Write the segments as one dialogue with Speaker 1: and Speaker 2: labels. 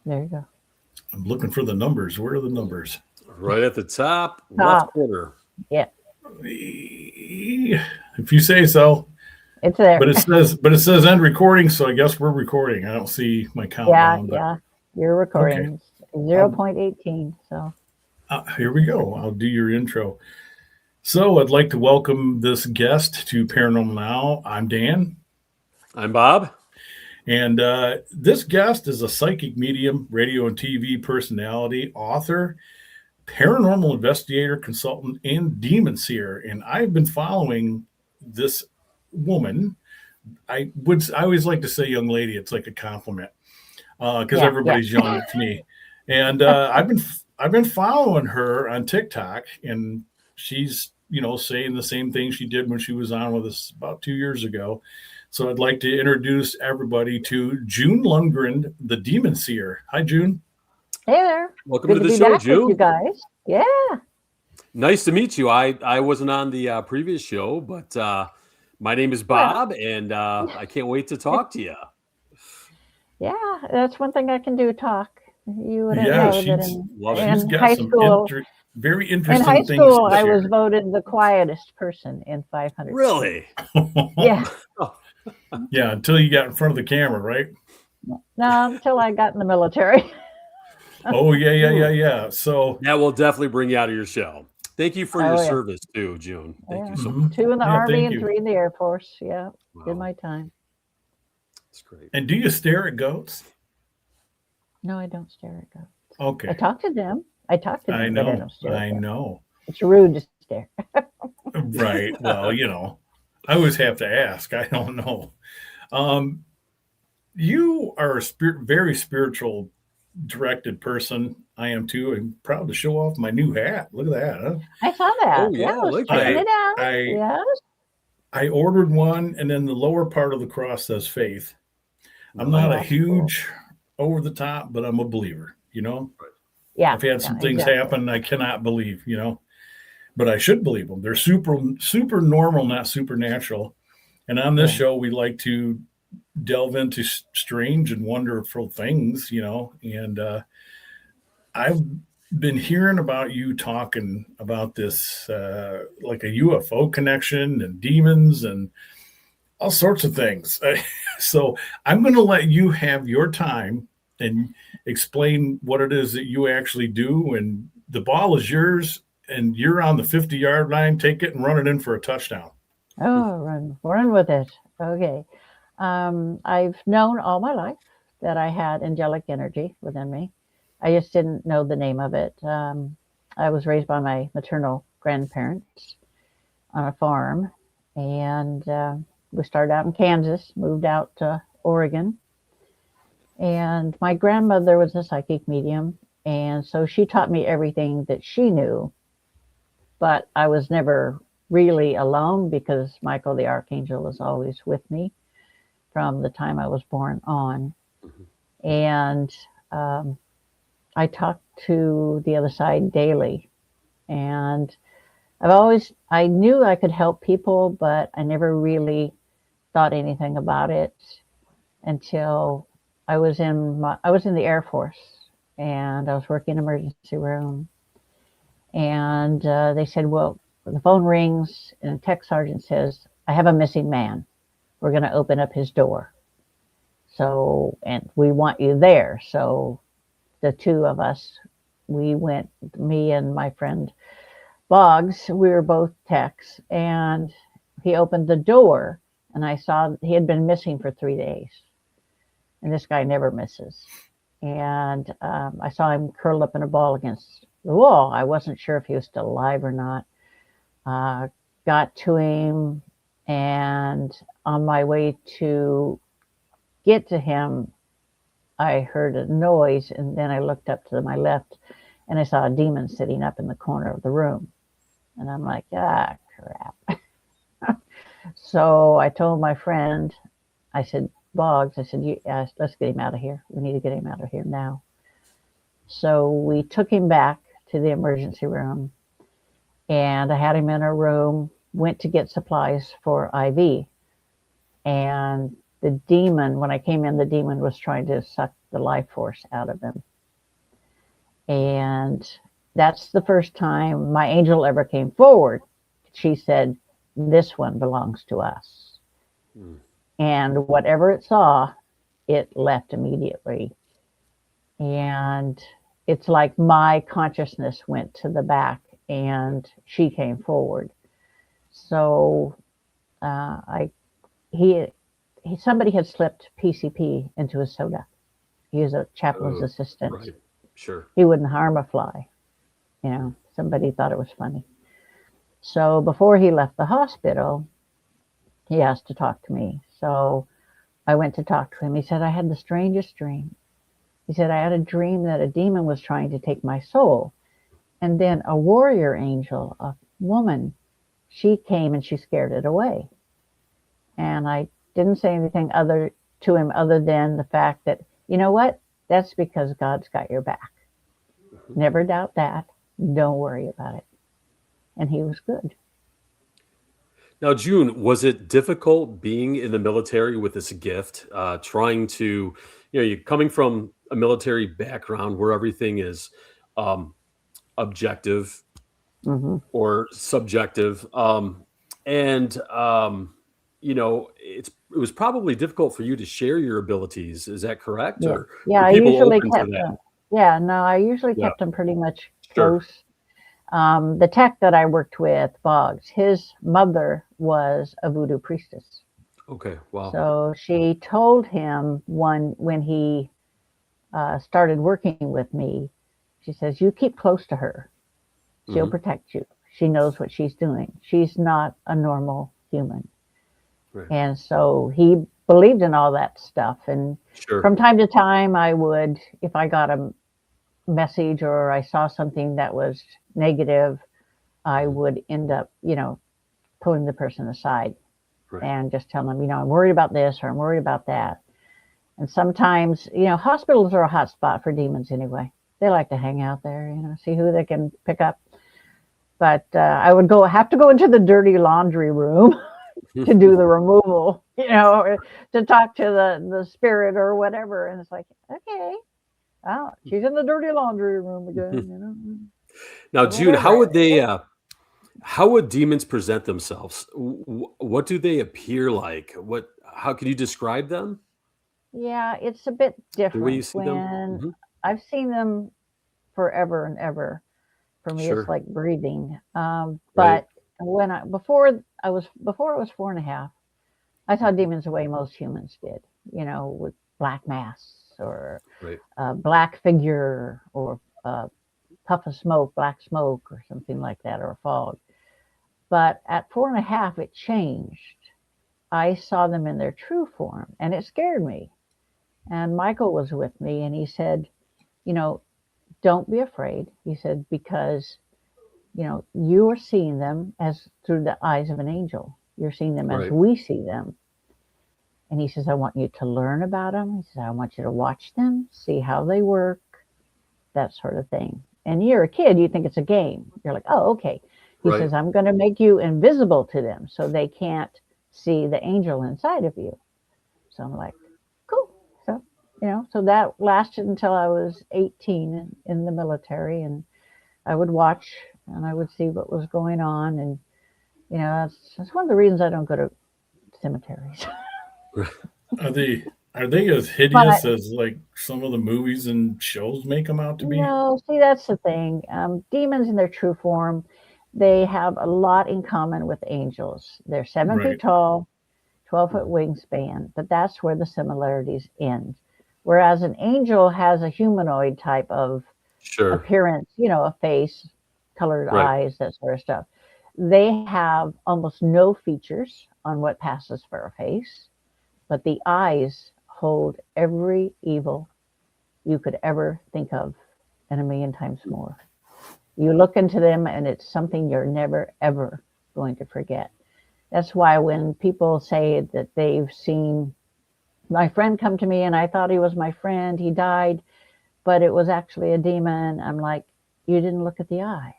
Speaker 1: There you go.
Speaker 2: I'm looking for the numbers. Where are the numbers?
Speaker 3: Right at the top, left
Speaker 1: Top.
Speaker 3: corner.
Speaker 1: Yeah,
Speaker 2: If you say so.
Speaker 1: it's there.
Speaker 2: But it says end recording, so I guess we're recording. I don't see my
Speaker 1: Yeah,
Speaker 2: countdown, but
Speaker 1: yeah. You're
Speaker 2: okay.
Speaker 1: recording. It's 0.18. So
Speaker 2: Here we go. I'll do your intro. So I'd like to welcome this guest to Paranormal Now. I'm Dan,
Speaker 3: I'm Bob.
Speaker 2: and this guest is a psychic medium, radio and TV personality, author, paranormal investigator, consultant, and demon seer. And I've been following this woman. I always like to say young lady. It's like a compliment because
Speaker 1: yeah, yeah.
Speaker 2: everybody's young to me. And I've been following her on TikTok, and she's saying the same thing she did when she was on with us about 2 years ago. So I'd like to introduce everybody to June Lundgren, the Demon Seer. Hi, June.
Speaker 1: Hey there.
Speaker 3: Welcome
Speaker 1: Good
Speaker 3: to
Speaker 1: to
Speaker 3: the
Speaker 1: be
Speaker 3: show,
Speaker 1: back with you
Speaker 3: June.
Speaker 1: guys. Yeah.
Speaker 3: Nice to meet you. I wasn't on the previous show, but my name is
Speaker 1: Well,
Speaker 3: Bob, and I can't wait to talk to you.
Speaker 1: yeah, that's one thing I can do, talk. You wouldn't
Speaker 2: Yeah,
Speaker 1: know that
Speaker 2: she's
Speaker 3: Love it.
Speaker 2: she's
Speaker 1: in
Speaker 2: got
Speaker 1: high
Speaker 2: some
Speaker 1: school,
Speaker 2: very
Speaker 1: in
Speaker 2: interesting
Speaker 1: high
Speaker 2: things
Speaker 1: school,
Speaker 2: to
Speaker 1: I was
Speaker 2: share.
Speaker 1: voted the quietest person in 500 kids.
Speaker 3: Really?
Speaker 1: Yeah.
Speaker 2: Yeah, until you got in front of the camera, right?
Speaker 1: No, until I got in the military.
Speaker 2: Oh yeah.
Speaker 3: Ooh.
Speaker 2: So
Speaker 3: That will definitely bring you out of your shell. Thank you for your
Speaker 1: Oh, yeah.
Speaker 3: service too, June. Thank
Speaker 1: Yeah.
Speaker 3: you so much.
Speaker 1: 2 in the
Speaker 2: yeah,
Speaker 1: Army
Speaker 2: thank
Speaker 1: and
Speaker 2: you.
Speaker 1: 3 in the Air Force. Yeah. Did
Speaker 3: Wow,
Speaker 1: my time.
Speaker 3: that's great.
Speaker 2: And do you stare at goats?
Speaker 1: No, I don't stare at goats. I
Speaker 2: Okay,
Speaker 1: talk to them.
Speaker 2: I
Speaker 1: but I
Speaker 2: know,
Speaker 1: don't stare
Speaker 2: I
Speaker 1: at them.
Speaker 2: know.
Speaker 1: It's rude to stare.
Speaker 2: Right. Well, I always have to ask. I don't know. Um, you are a very spiritual directed person. I am too. I'm proud to show off my new hat. Look at that. Huh?
Speaker 1: I saw
Speaker 3: Oh
Speaker 1: that.
Speaker 3: yeah,
Speaker 1: Yeah, I was
Speaker 3: like
Speaker 1: checking
Speaker 3: that.
Speaker 1: it out.
Speaker 2: I
Speaker 1: Yes.
Speaker 2: I ordered one, and then the lower part of the cross says faith. I'm
Speaker 1: Oh,
Speaker 2: not a
Speaker 3: Nice.
Speaker 1: that's cool.
Speaker 2: huge over the top, but I'm a believer.
Speaker 1: Yeah.
Speaker 2: I've had
Speaker 1: Yeah.
Speaker 2: some things
Speaker 1: Exactly.
Speaker 2: happen I cannot believe. But I should believe them. They're super normal, not supernatural. And on this
Speaker 1: Yeah.
Speaker 2: show, we like to delve into strange and wonderful things. And I've been hearing about you talking about this, like a UFO connection and demons and all sorts of things. So I'm going to let you have your time and explain what it is that you actually do. And the ball is yours, and you're on the 50-yard line. Take it and run it in for a touchdown.
Speaker 1: Oh, run with it. Okay. I've known all my life that I had angelic energy within me. I just didn't know the name of it. I was raised by my maternal grandparents on a farm, and we started out in Kansas, moved out to Oregon, and my grandmother was a psychic medium, and so she taught me everything that she knew, but I was never really alone because Michael the Archangel was always with me from the time I was born on.
Speaker 3: Mhm.
Speaker 1: And I talked to the other side daily. And I knew I could help people, but I never really thought anything about it until I was in the Air Force, and I was working in emergency room. And they said, well, the phone rings and a tech sergeant says, I have a missing man. We're going to open up his door. So, and we want you there. So the two of us, we went, me and my friend Boggs, we were both techs, and he opened the door, and I saw he had been missing for 3 days. And this guy never misses. And I saw him curled up in a ball against the wall. I wasn't sure if he was still alive or not. Got to him, and on my way to get to him, I heard a noise, and then I looked up to my left, and I saw a demon sitting up in the corner of the room. And I'm like, crap. So I told my friend, I said, Boggs, I said, let's get him out of here. We need to get him out of here now. So we took him back to the emergency room, and I had him in a room, went to get supplies for IV. And the demon, when I came in, the demon was trying to suck the life force out of him. And that's the first time my angel ever came forward. She said, "This one belongs to us." And whatever it saw, it left immediately. And it's like my consciousness went to the back and she came forward. So somebody had slipped PCP into his soda. He was a chaplain's assistant.
Speaker 3: Right. Sure.
Speaker 1: He wouldn't harm a fly. Somebody thought it was funny. So before he left the hospital, he asked to talk to me. So I went to talk to him. He said, "I had the strangest dream." He said, "I had a dream that a demon was trying to take my soul. And then a warrior angel, a woman, she came and she scared it away." And I didn't say anything to him other than the fact that, you know what? That's because God's got your back. Never doubt that. Don't worry about it. And he was good.
Speaker 3: Now, June, was it difficult being in the military with this gift, trying to, you're coming from a military background where everything is objective or subjective. It was probably difficult for you to share your abilities. Is that correct?
Speaker 1: Yeah.
Speaker 3: Or
Speaker 1: Yeah,
Speaker 3: were
Speaker 1: I
Speaker 3: people
Speaker 1: usually
Speaker 3: open to
Speaker 1: kept
Speaker 3: that?
Speaker 1: them. Yeah, no, I usually
Speaker 3: Yeah.
Speaker 1: kept them pretty much
Speaker 3: Sure.
Speaker 1: close. The tech that I worked with, Boggs, his mother was a voodoo priestess.
Speaker 3: Okay. Wow.
Speaker 1: So she told him when he started working with me, she says, "You keep close to her. She'll protect you. She knows what she's doing. She's not a normal human."
Speaker 3: Right.
Speaker 1: And so he believed in all that stuff. And
Speaker 3: Sure.
Speaker 1: from time to time, I would, if I got a message or I saw something that was negative, I would end up, pulling the person aside and just telling them, "I'm worried about this or I'm worried about that." And sometimes, hospitals are a hot spot for demons anyway. They like to hang out there, see who they can pick up. But I would have to go into the dirty laundry room to do the removal, or to talk to the spirit or whatever. And it's like, okay, oh, she's in the dirty laundry room again,
Speaker 3: Now,
Speaker 1: But
Speaker 3: June,
Speaker 1: whatever.
Speaker 3: how would demons present themselves? What do they appear like? How can you describe them?
Speaker 1: Yeah, it's a bit
Speaker 3: The way you
Speaker 1: different
Speaker 3: see them?
Speaker 1: when I've seen them forever and ever. For me, it's
Speaker 3: Sure.
Speaker 1: like breathing.
Speaker 3: Right.
Speaker 1: But before I was 4.5, I saw demons the way most humans did, with black masks or
Speaker 3: Right.
Speaker 1: a black figure or a puff of smoke, black smoke or something like that, or a fog. But at 4.5, it changed. I saw them in their true form and it scared me. And Michael was with me and he said, "Don't be afraid." He said, "Because, you are seeing them as through the eyes of an angel. You're seeing them as
Speaker 3: Right.
Speaker 1: we see them." And he says, "I want you to learn about them." He says, "I want you to watch them, see how they work, that sort of thing." And you're a kid, you think it's a game. You're like, "Oh, okay." He
Speaker 3: Right.
Speaker 1: says, "I'm going to make you invisible to them so they can't see the angel inside of you." So I'm like, cool. So, so that lasted until I was 18 in the military, and I would watch and I would see what was going on. And, that's one of the reasons I don't go to cemeteries.
Speaker 2: Are they as hideous
Speaker 1: But
Speaker 2: as like some of the movies and shows make them out to be?
Speaker 1: no, see, that's the thing. Demons in their true form, they have a lot in common with angels. They're 7 feet
Speaker 2: Right.
Speaker 1: tall, 12-foot wingspan, but that's where the similarities end. Whereas an angel has a humanoid type of
Speaker 3: Sure.
Speaker 1: appearance, a face, colored
Speaker 3: Right.
Speaker 1: eyes, that sort of stuff. They have almost no features on what passes for a face, but the eyes hold every evil you could ever think of and a million times more. You look into them and it's something you're never, ever going to forget. That's why when people say that they've seen my friend come to me and I thought he was my friend, he died, but it was actually a demon, I'm like, you didn't look at the eyes.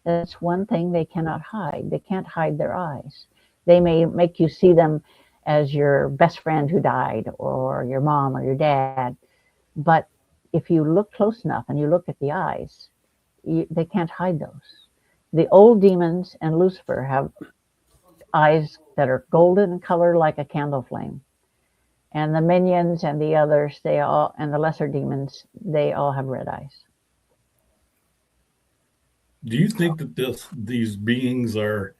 Speaker 1: That's one thing they cannot hide. They can't hide their eyes. They may make you see them as your best friend who died or your mom or your dad, But if you look close enough and you look at the eyes, they can't hide those. The old demons and Lucifer have eyes that are golden in color like a candle flame. And the minions and the others, and the lesser demons, they all have red eyes.
Speaker 2: Do you think that these beings are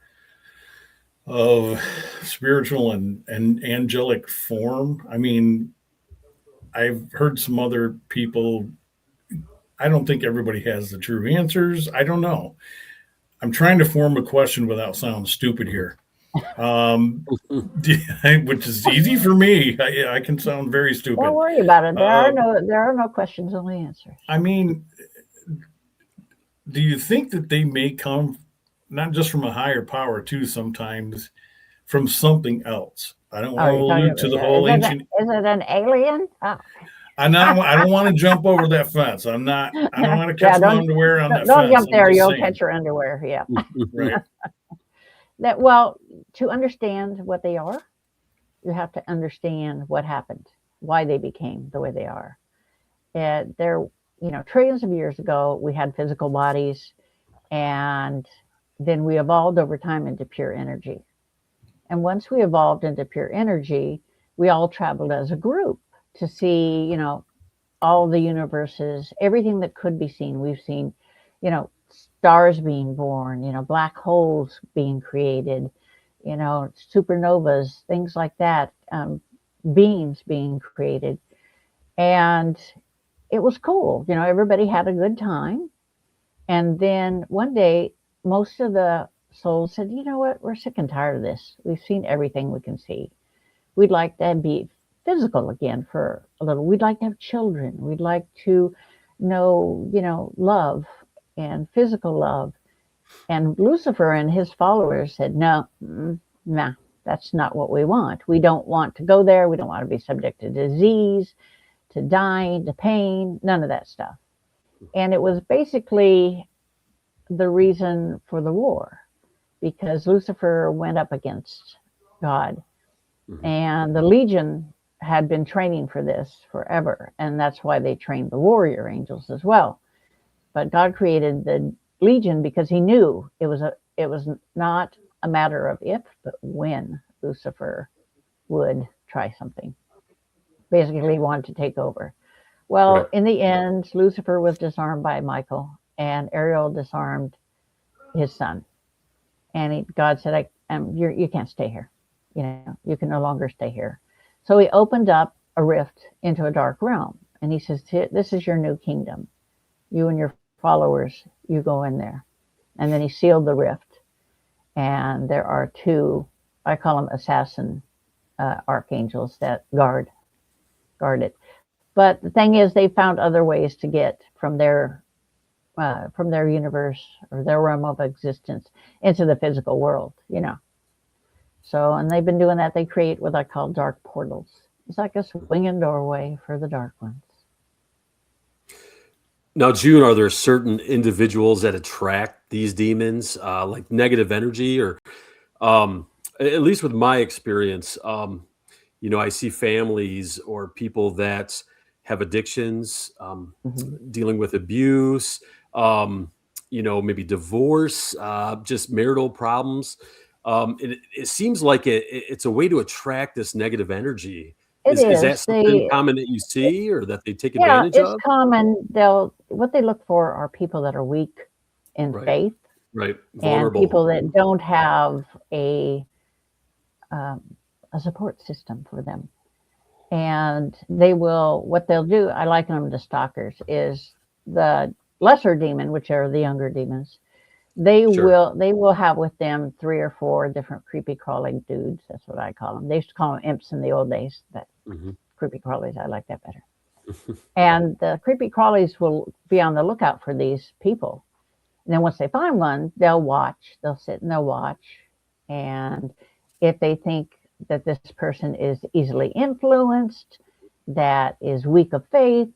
Speaker 2: of spiritual and angelic form? I mean, I've heard some other people. I don't think everybody has the true answers. I don't know. I'm trying to form a question without sounding stupid here, which is easy for me. I can sound very stupid.
Speaker 1: Don't worry about it. There are no questions, only answers.
Speaker 2: I mean, do you think that they may come not just from a higher power too, sometimes from something else? I don't want to allude to the whole ancient.
Speaker 1: Is it an alien? Oh.
Speaker 2: I don't want to jump over that fence. I don't want to catch my underwear on that fence.
Speaker 1: Don't jump there. You'll catch your underwear. Yeah.
Speaker 2: Right.
Speaker 1: Well, to understand what they are, you have to understand what happened, why they became the way they are. And trillions of years ago, we had physical bodies, and then we evolved over time into pure energy. And once we evolved into pure energy, we all traveled as a group to see, all the universes, everything that could be seen. We've seen, stars being born, black holes being created, supernovas, things like that, beings being created. And it was cool. Everybody had a good time. And then one day, most of the souls said, you know what, we're sick and tired of this. We've seen everything we can see. We'd like to be physical again for a little. We'd like to have children. We'd like to know, love and physical love. And Lucifer and his followers said, no, nah, that's not what we want. We don't want to go there. We don't want to be subject to disease, to dying, to pain, none of that stuff. And it was basically the reason for the war, because Lucifer went up against God. And the Legion had been training for this forever, and that's why they trained the warrior angels as well. But God created the Legion because he knew it was not a matter of if, but when Lucifer would try something. Basically, he wanted to take over. Well,
Speaker 3: Right.
Speaker 1: In the end, Lucifer was disarmed by Michael, and Ariel disarmed his son. And God said, you can't stay here. You can no longer stay here. So he opened up a rift into a dark realm. And he says, this is your new kingdom. You and your followers, you go in there. And then he sealed the rift. And there are two, I call them assassin archangels that guard it. But the thing is, they found other ways to get from their universe or their realm of existence into the physical world, So, and they've been doing that. They create what I call dark portals. It's like a swinging doorway for the dark ones.
Speaker 3: Now, June, are there certain individuals that attract these demons, like negative energy, or at least with my experience, I see families or people that have addictions, dealing with abuse, maybe divorce, just marital problems. It seems like it's a way to attract this negative energy. Is that something common that you see or that they take advantage of?
Speaker 1: It's common. What they look for are people that are weak in faith.
Speaker 3: Right.
Speaker 1: Vulnerable. And people that don't have a support system for them. And what they'll do, I liken them to stalkers, is the lesser demon, which are the younger demons. They will have with them 3 or 4 different creepy crawling dudes. That's what I call them. They used to call them imps in the old days, but creepy crawlies, I like that better. And the creepy crawlies will be on the lookout for these people. And then once they find one, they'll sit and they'll watch. And if they think that this person is easily influenced, that is weak of faith,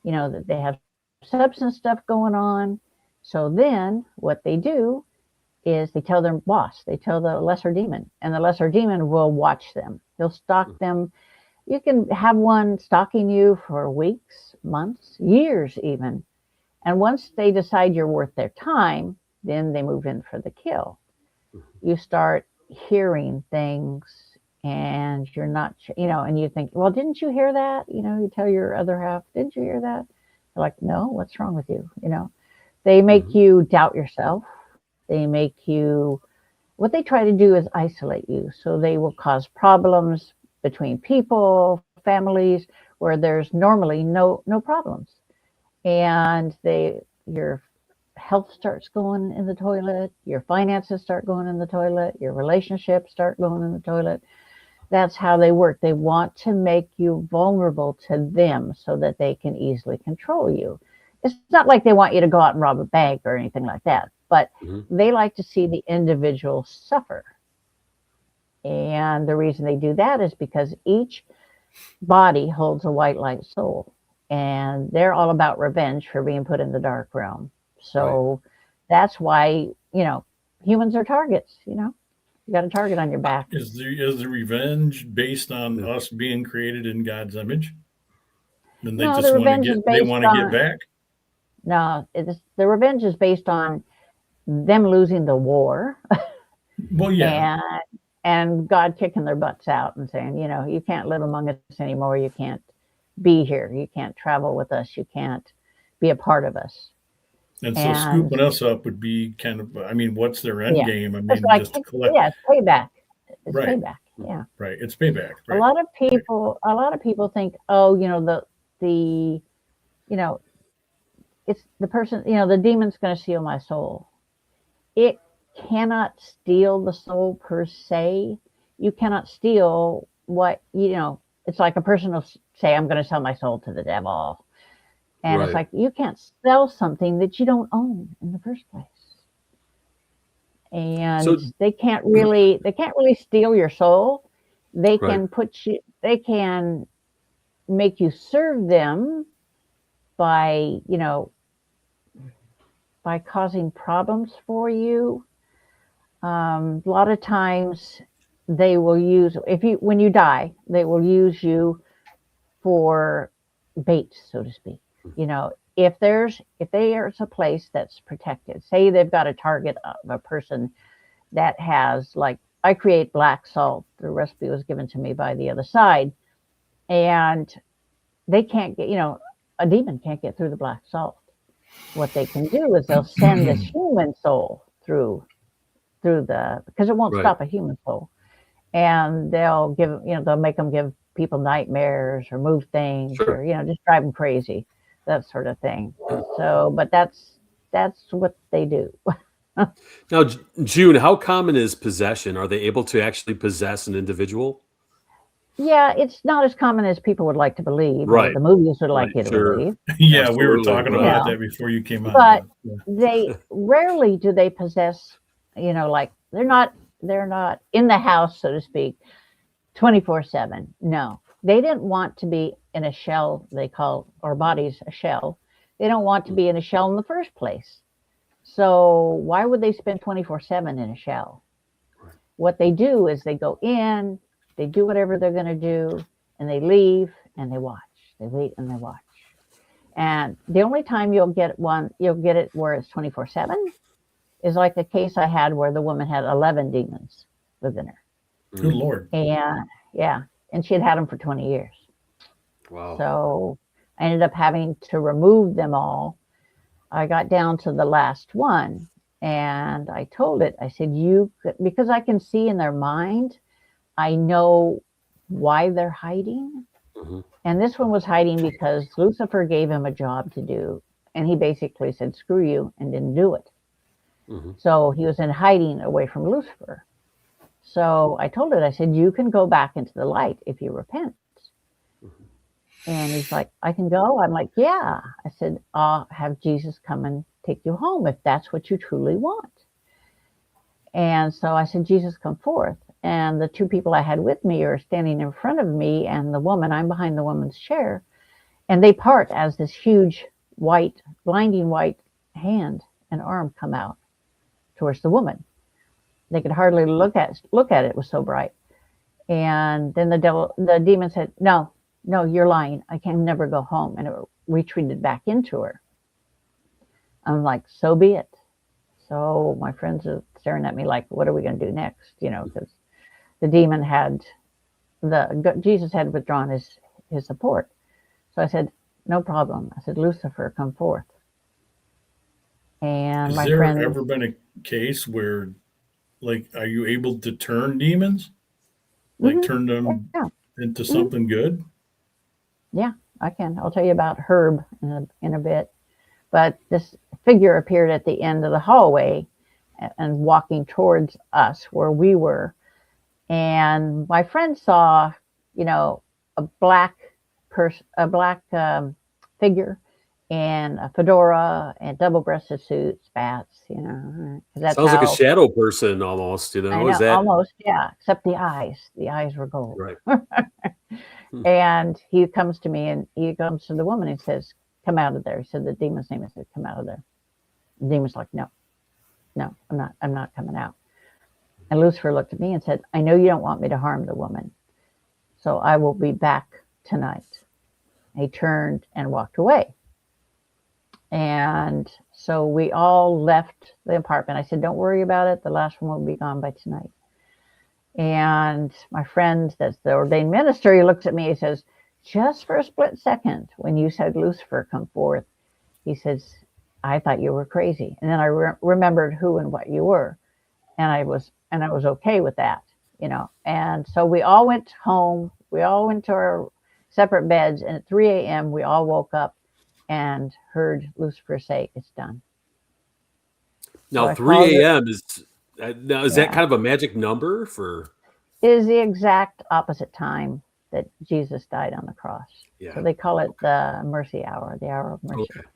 Speaker 1: that they have substance stuff going on. So then what they do is they tell their boss, they tell the lesser demon, and the lesser demon will watch them. He'll stalk them. You can have one stalking you for weeks, months, years even. And once they decide you're worth their time, then they move in for the kill. You start hearing things and you're not, and you think, well, didn't you hear that? You tell your other half, didn't you hear that? They're like, no, what's wrong with you? They make
Speaker 3: Mhm.
Speaker 1: you doubt yourself. They make you, what they try to do is isolate you. So they will cause problems between people, families, where there's normally no problems. And your health starts going in the toilet, your finances start going in the toilet, your relationships start going in the toilet. That's how they work. They want to make you vulnerable to them so that they can easily control you. It's not like they want you to go out and rob a bank or anything like that, but
Speaker 3: Mhm.
Speaker 1: they like to see the individual suffer. And the reason they do that is because each body holds a white light soul, and they're all about revenge for being put in the dark realm.
Speaker 3: Right.
Speaker 1: So that's why, humans are targets. You got a target on your back.
Speaker 2: Is the revenge based on
Speaker 3: Yeah.
Speaker 2: us being created in God's image? Then they
Speaker 1: No,
Speaker 2: just
Speaker 1: the
Speaker 2: want to
Speaker 1: revenge is
Speaker 2: get they
Speaker 1: based
Speaker 2: want to get
Speaker 1: on
Speaker 2: back.
Speaker 1: no. The revenge is based on them losing the war
Speaker 2: Well, yeah,
Speaker 1: and God kicking their butts out and saying, you can't live among us anymore. You can't be here. You can't travel with us. You can't be a part of us.
Speaker 2: and so
Speaker 1: And
Speaker 2: scooping us up would be kind of. I mean, what's their end
Speaker 1: yeah,
Speaker 2: game? I
Speaker 1: it's
Speaker 2: mean,
Speaker 1: like,
Speaker 2: just to collect.
Speaker 1: yeah, it's payback. It's
Speaker 2: Right,
Speaker 1: payback. Yeah.
Speaker 2: right. It's payback.
Speaker 1: A
Speaker 2: Right,
Speaker 1: lot of
Speaker 2: right.
Speaker 1: people, a lot of people think, oh, the, you know, it's the person, the demon's going to steal my soul. It cannot steal the soul per se. You cannot steal it's like a person will say, I'm going to sell my soul to the devil. And it's
Speaker 3: Right.
Speaker 1: like, you can't sell something that you don't own in the first place. And
Speaker 3: So
Speaker 1: they can't really steal your soul. They
Speaker 3: right.
Speaker 1: can they can make you serve them by, by causing problems for you. A lot of times they will use, when you die, they will use you for bait, so to speak. If there's a place that's protected, say they've got a target of a person that has, like, I create black salt. The recipe was given to me by the other side, and they can't get, a demon can't get through the black salt. What they can do is they'll send this human soul because it won't
Speaker 3: Right.
Speaker 1: stop a human soul, and they'll make them give people nightmares or move things
Speaker 3: Sure.
Speaker 1: or just drive them crazy, that sort of thing. So, but that's what they do.
Speaker 3: Now, June, how common is possession? Are they able to actually possess an individual?
Speaker 1: Yeah, it's not as common as people would like to believe, or
Speaker 3: Right.
Speaker 1: the movies would
Speaker 3: Right.
Speaker 1: like you to
Speaker 3: Sure.
Speaker 1: believe.
Speaker 2: Yeah, we were
Speaker 3: Absolutely.
Speaker 2: talking
Speaker 1: You
Speaker 3: Right.
Speaker 2: about
Speaker 1: know,
Speaker 2: that before you came on,
Speaker 1: but
Speaker 2: but yeah.
Speaker 1: they rarely do they possess. Like they're not in the house, so to speak, 24/7. No, they didn't want to be in a shell. They call our bodies a shell. They don't want to
Speaker 3: Mm.
Speaker 1: be in a shell in the first place. So why would they spend 24/7 in a shell?
Speaker 3: Right.
Speaker 1: What they do is they go in, they do whatever they're going to do, and they leave and they watch. They wait and they watch. And the only time you'll get it where it's 24/7 is like the case I had where the woman had 11 demons within her.
Speaker 2: Good
Speaker 3: Mm.
Speaker 2: Lord.
Speaker 1: And yeah, and she had them for 20 years.
Speaker 3: Wow.
Speaker 1: So I ended up having to remove them all. I got down to the last one and I told it, I said, because I can see in their mind, I know why they're hiding.
Speaker 3: Mhm.
Speaker 1: And this one was hiding because Lucifer gave him a job to do. And he basically said, screw you, and didn't do it.
Speaker 3: Mhm.
Speaker 1: So he was in hiding away from Lucifer. So I told it, I said, you can go back into the light if you repent.
Speaker 3: Mhm.
Speaker 1: And he's like, I can go? I'm like, yeah. I said, I'll have Jesus come and take you home if that's what you truly want. And so I said, Jesus, come forth. And the two people I had with me are standing in front of me and the woman, I'm behind the woman's chair. And they part as this huge blinding white hand and arm come out towards the woman. They could hardly look at it. It was so bright. And then the demon said, no, no, you're lying. I can never go home. And it retreated back into her. I'm like, so be it. So my friends are staring at me like, what are we going to do next? Because the demon Jesus had withdrawn his support. So I said, no problem. I said, Lucifer, come forth. And
Speaker 2: Has
Speaker 1: my
Speaker 2: there
Speaker 1: friends,
Speaker 2: ever been a case where, like, are you able to turn demons? Like,
Speaker 1: mhm,
Speaker 2: turn them
Speaker 1: yeah,
Speaker 2: into
Speaker 1: mhm,
Speaker 2: something good?
Speaker 1: yeah, I can. I'll tell you about Herb in a bit. But this figure appeared at the end of the hallway and walking towards us where we were. And my friend saw, a black figure and a fedora and double-breasted suit, spats, because that's
Speaker 3: Sounds like a
Speaker 1: how
Speaker 3: shadow person almost,
Speaker 1: I
Speaker 3: is
Speaker 1: know,
Speaker 3: that
Speaker 1: almost, yeah, except the eyes. The eyes were gold.
Speaker 3: right? Hmm.
Speaker 1: And he comes to me and he comes to the woman and says, come out of there. He said, the demon's name. I said, come out of there. The demon's like, no, no, I'm not coming out. And Lucifer looked at me and said, I know you don't want me to harm the woman, so I will be back tonight. He turned and walked away. And so we all left the apartment. I said, don't worry about it. The last one will be gone by tonight. And my friend, that's the ordained minister, he looks at me, he says, just for a split second, when you said Lucifer come forth, he says, I thought you were crazy. And then I remembered who and what you were. And I was okay with that. And so we all went home. We all went to our separate beds. And at 3 a.m., we all woke up and heard Lucifer say, it's done. So
Speaker 3: Now
Speaker 1: I called
Speaker 3: 3
Speaker 1: it.
Speaker 3: a.m. Is that
Speaker 1: Yeah.
Speaker 3: kind of a magic number for?
Speaker 1: It is the exact opposite time that Jesus died on the cross.
Speaker 3: Yeah.
Speaker 1: So they call it the mercy hour, the hour of mercy.
Speaker 3: Okay.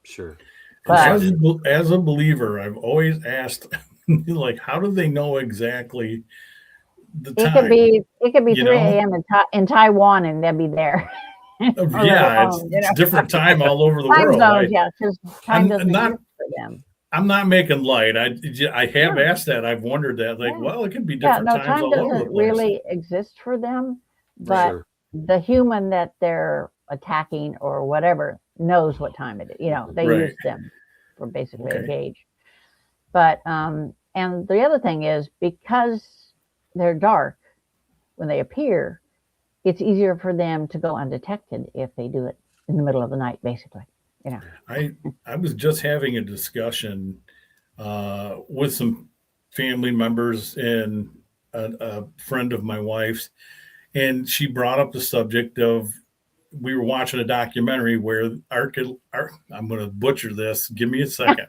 Speaker 3: Sure.
Speaker 2: And
Speaker 1: But
Speaker 2: as a believer, I've always asked, like, how do they know exactly the
Speaker 1: it could
Speaker 2: time?
Speaker 1: be 3
Speaker 2: You know?
Speaker 1: a.m. In Taiwan, and they'll be there. Or let
Speaker 2: Yeah,
Speaker 1: alone,
Speaker 2: it's different time all over the
Speaker 1: time
Speaker 2: world.
Speaker 1: zones, yeah, because time doesn't
Speaker 2: Not.
Speaker 1: exist for them.
Speaker 2: I'm not making light. I have
Speaker 1: Yeah,
Speaker 2: asked that. I've wondered that. Like,
Speaker 1: yeah,
Speaker 2: well, it could be
Speaker 1: yeah.
Speaker 2: different
Speaker 1: No,
Speaker 2: times
Speaker 1: time
Speaker 2: all over the
Speaker 1: doesn't
Speaker 2: place.
Speaker 1: really exist for them,
Speaker 2: Right.
Speaker 1: but
Speaker 3: Sure.
Speaker 1: the human that they're attacking or whatever knows what time it is. They
Speaker 2: Right.
Speaker 1: use them for basically a
Speaker 2: Okay.
Speaker 1: gauge. But and the other thing is, because they're dark when they appear, it's easier for them to go undetected if they do it in the middle of the night, basically.
Speaker 2: I was just having a discussion with some family members and a friend of my wife's, and she brought up the subject of, we were watching a documentary where I'm going to butcher this. Give me a second.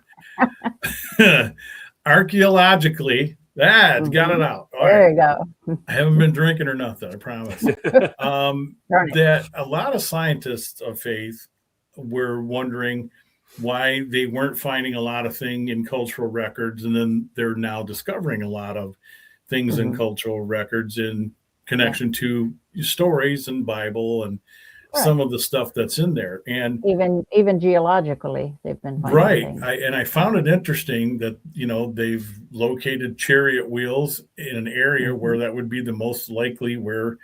Speaker 2: Archaeologically, got it out. All
Speaker 1: There
Speaker 2: right.
Speaker 1: you go.
Speaker 2: I haven't been drinking or nothing, I promise. That a lot of scientists of faith were wondering why they weren't finding a lot of thing in cultural records, and then they're now discovering a lot of things in cultural records in connection to stories and Bible and some of the stuff that's in there. And
Speaker 1: even geologically, they've been finding
Speaker 2: right.
Speaker 1: things.
Speaker 2: I found it interesting that, they've located chariot wheels in an area where that would be the most likely, where,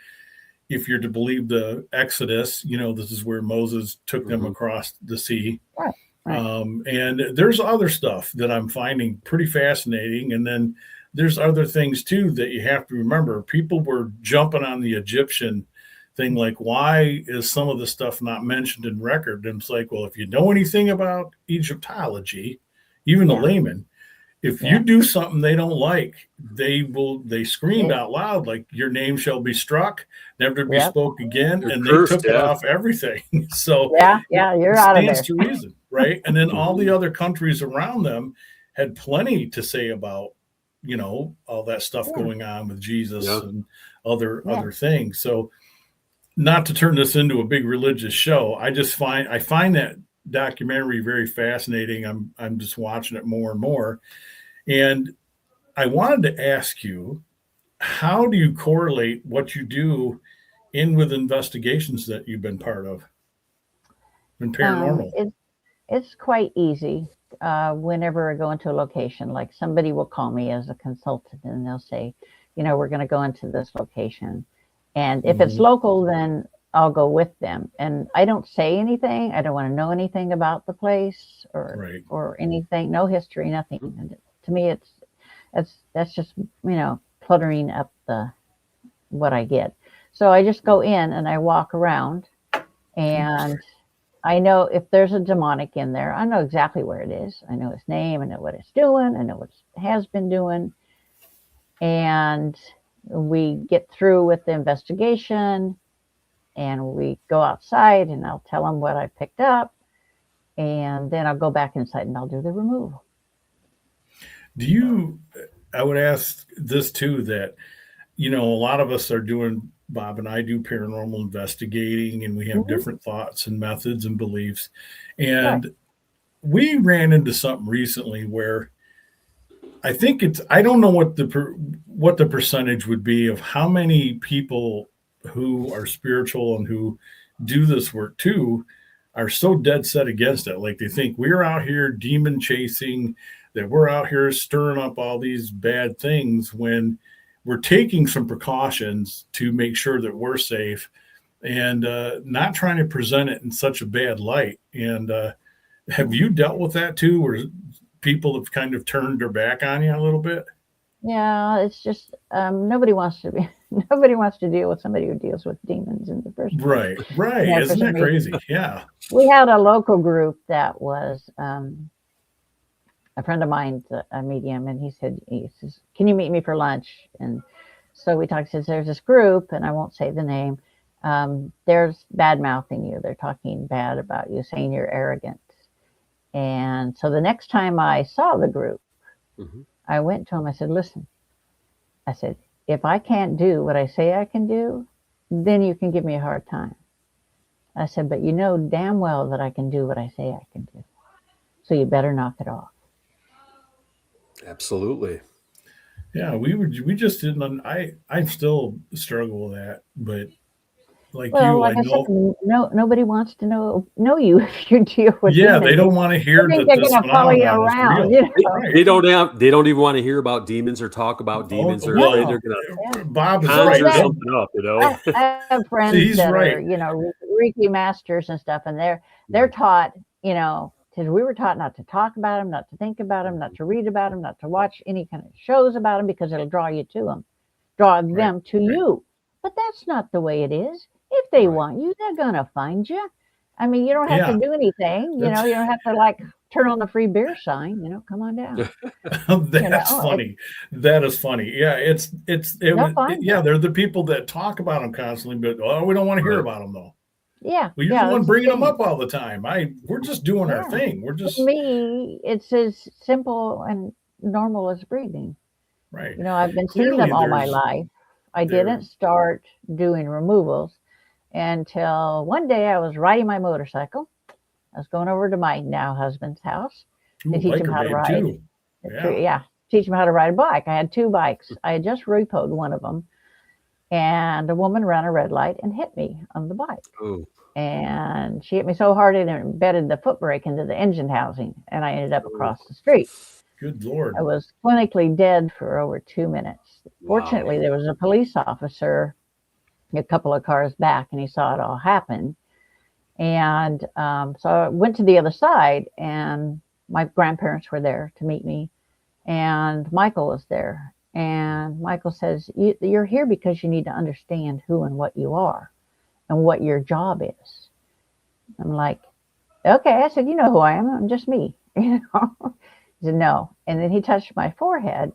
Speaker 2: if you're to believe the Exodus, this is where Moses took them across the sea.
Speaker 1: Right.
Speaker 2: And there's other stuff that I'm finding pretty fascinating. And then there's other things too that you have to remember. People were jumping on the Egyptian thing, like, why is some of the stuff not mentioned in record? And it's like, well, if you know anything about Egyptology, even a layman, if you do something they don't like, they screamed out loud, like, your name shall be struck, never to be spoke again.
Speaker 3: You're
Speaker 2: And
Speaker 3: cursed,
Speaker 2: they took it off everything. So
Speaker 1: you're
Speaker 2: it
Speaker 1: out of
Speaker 2: stands
Speaker 1: there.
Speaker 2: to reason, right? And then all the other countries around them had plenty to say about, all that stuff going on with Jesus and other things. So, not to turn this into a big religious show, I find that documentary very fascinating. I'm just watching it more and more. And I wanted to ask you, how do you correlate what you do in with investigations that you've been part of in paranormal?
Speaker 1: It's quite easy. Whenever I go into a location, like somebody will call me as a consultant and they'll say, we're going to go into this location. And if it's local, then I'll go with them. And I don't say anything. I don't want to know anything about the place or anything, no history, nothing. And to me, that's just, cluttering up what I get. So I just go in and I walk around, and I know if there's a demonic in there, I know exactly where it is. I know its name. I know what it's doing. I know what it has been doing. And we get through with the investigation, and we go outside, and I'll tell them what I picked up. And then I'll go back inside and I'll do the removal.
Speaker 2: I would ask this too, that, a lot of us are doing, Bob and I do paranormal investigating, and we have different thoughts and methods and beliefs. And we ran into something recently where I don't know what the percentage would be of how many people who are spiritual and who do this work too are so dead set against it. Like, they think we're out here demon chasing, that we're out here stirring up all these bad things, when we're taking some precautions to make sure that we're safe, and not trying to present it in such a bad light. And have you dealt with that too, where people have kind of turned their back on you a little bit?
Speaker 1: Yeah, it's just nobody wants to deal with somebody who deals with demons in the first place.
Speaker 2: Right.
Speaker 1: Yeah,
Speaker 2: Isn't that crazy? Yeah.
Speaker 1: We had a local group that was a friend of mine, a medium, and he says, "Can you meet me for lunch?" And so we talked. Says, "There's this group, and I won't say the name. There's bad mouthing you. They're talking bad about you, saying you're arrogant." And so the next time I saw the group, I went to him. I said, "Listen," I said, "if I can't do what I say I can do, then you can give me a hard time." I said, "But you know damn well that I can do what I say I can do. So you better knock it off."
Speaker 3: Absolutely.
Speaker 2: Yeah, we just didn't. I still struggle with that, but like
Speaker 1: I said, nobody wants to know you if you deal with
Speaker 2: Yeah,
Speaker 1: demons.
Speaker 2: they don't want to hear
Speaker 1: They think
Speaker 2: that
Speaker 1: they're
Speaker 2: this
Speaker 1: going to follow you
Speaker 2: phenomenon is
Speaker 1: around.
Speaker 2: real.
Speaker 3: They don't even want to hear about demons or talk about demons. They're afraid they're going to
Speaker 2: Bob is
Speaker 3: conjure
Speaker 2: right.
Speaker 3: something up.
Speaker 1: I have friends that are, Reiki masters and stuff, and they're taught, because we were taught not to talk about them, not to think about them, not to read about them, not to watch any kind of shows about them, because it'll draw you to them, them to you. But that's not the way it is. If they want you, they're going to find you. I mean, you don't have to do anything. You don't have to turn on the free beer sign, come on down.
Speaker 2: That's funny. That is funny. Yeah. They're the people that talk about them constantly, but we don't want to hear about them though.
Speaker 1: Yeah.
Speaker 2: Well, you're the one bringing them up all the time. We're just doing our thing. We're just.
Speaker 1: For me, it's as simple and normal as breathing.
Speaker 2: Right.
Speaker 1: I've been seeing them all my life. I didn't start doing removals until one day I was riding my motorcycle. I was going over to my now husband's house to teach him how to ride. Teach him how to ride a bike. I had two bikes. I had just repoed one of them, and a woman ran a red light and hit me on the bike.
Speaker 3: Ooh.
Speaker 1: And she hit me so hard it embedded the foot brake into the engine housing, and I ended up across the street.
Speaker 2: Good Lord.
Speaker 1: I was clinically dead for over 2 minutes. Wow. Fortunately, there was a police officer a couple of cars back, and he saw it all happen. And so I went to the other side, and my grandparents were there to meet me, and Michael was there. And Michael says, "You're here because you need to understand who and what you are and what your job is." I'm like, "Okay." I said, "You know who I am. I'm just me." He said, "No." And then he touched my forehead,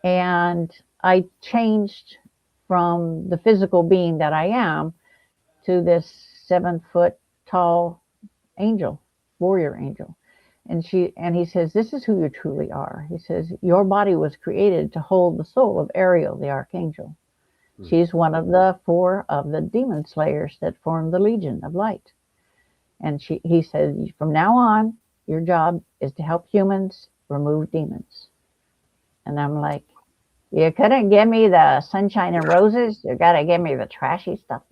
Speaker 1: and I changed from the physical being that I am to this 7-foot tall angel, warrior angel. And he says, "This is who you truly are." He says, "Your body was created to hold the soul of Ariel, the archangel. She's one of the 4 of the demon slayers that form the Legion of Light. And he said, from now on, your job is to help humans remove demons." And I'm like, "You couldn't give me the sunshine and roses. You got to give me the trashy stuff."